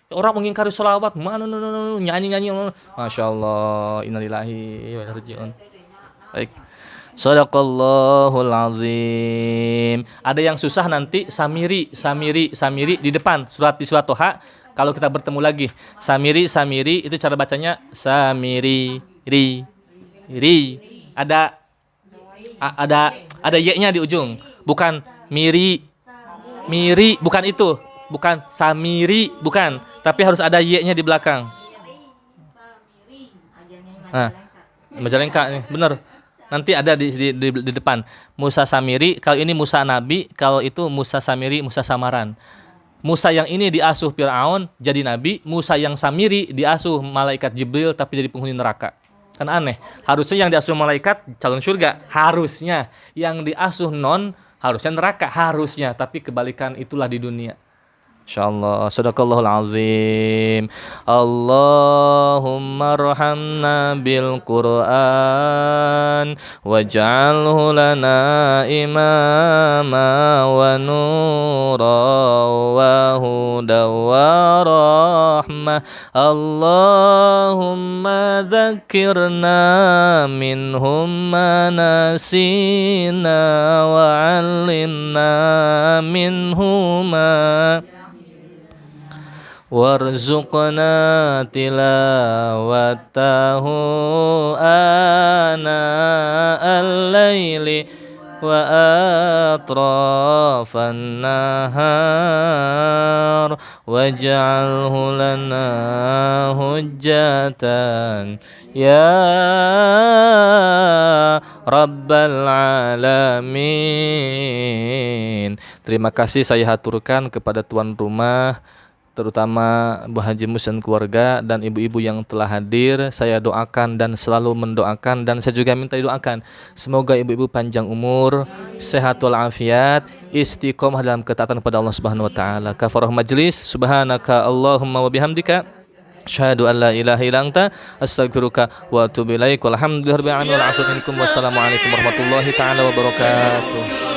Speaker 1: Orang mengingkari sholawat, nyanyi. Masya Allah, innalillahi wa inna ilaihi raji'un. Baik. Shadaqallahul azim. Ada yang susah nanti samiri di depan di surat Toha. Kalau kita bertemu lagi, samiri itu cara bacanya samiri ri. Ada y-nya di ujung, bukan miri, bukan itu. Bukan samiri, bukan. Tapi harus ada y-nya di belakang. Nah, Majalengka nih, bener. Nanti ada di depan. Musa Samiri, kalau ini Musa Nabi, kalau itu Musa Samiri, Musa samaran. Musa yang ini diasuh Fir'aun jadi Nabi, Musa yang Samiri diasuh malaikat Jibril tapi jadi penghuni neraka. Kan aneh. Harusnya yang diasuh malaikat calon surga, harusnya. Yang diasuh harusnya neraka, harusnya. Tapi kebalikan itulah di dunia. Insyaallah. Sadaqallahul azim. Allahumma arhamna bil Qur'an waj'alhu lana imama wa nura wa huda wa rahmah. Allahumma dzakkirna minhum ma nasina wa 'allimna minhuma warzuqna tilawatahu ana al-laili wa atrafan nahar waj'alhu lana hujjatan ya rabbal alamin. Terima kasih saya haturkan kepada tuan rumah, terutama Bu Haji Mus dan keluarga dan ibu-ibu yang telah hadir. Saya doakan dan selalu mendoakan, dan saya juga minta didoakan semoga ibu-ibu panjang umur, sehat walafiat, istiqomah dalam ketaatan kepada Allah Subhanahu wa taala. Kafarah majlis, subhanaka Allahumma wa bihamdika Asyhadu an la ilaha illa anta astaghfiruka wa atubu ilaik. Walhamdulillahirabbil alamin wal 'afwu minkum. Wassalamualaikum warahmatullahi taala wabarakatuh.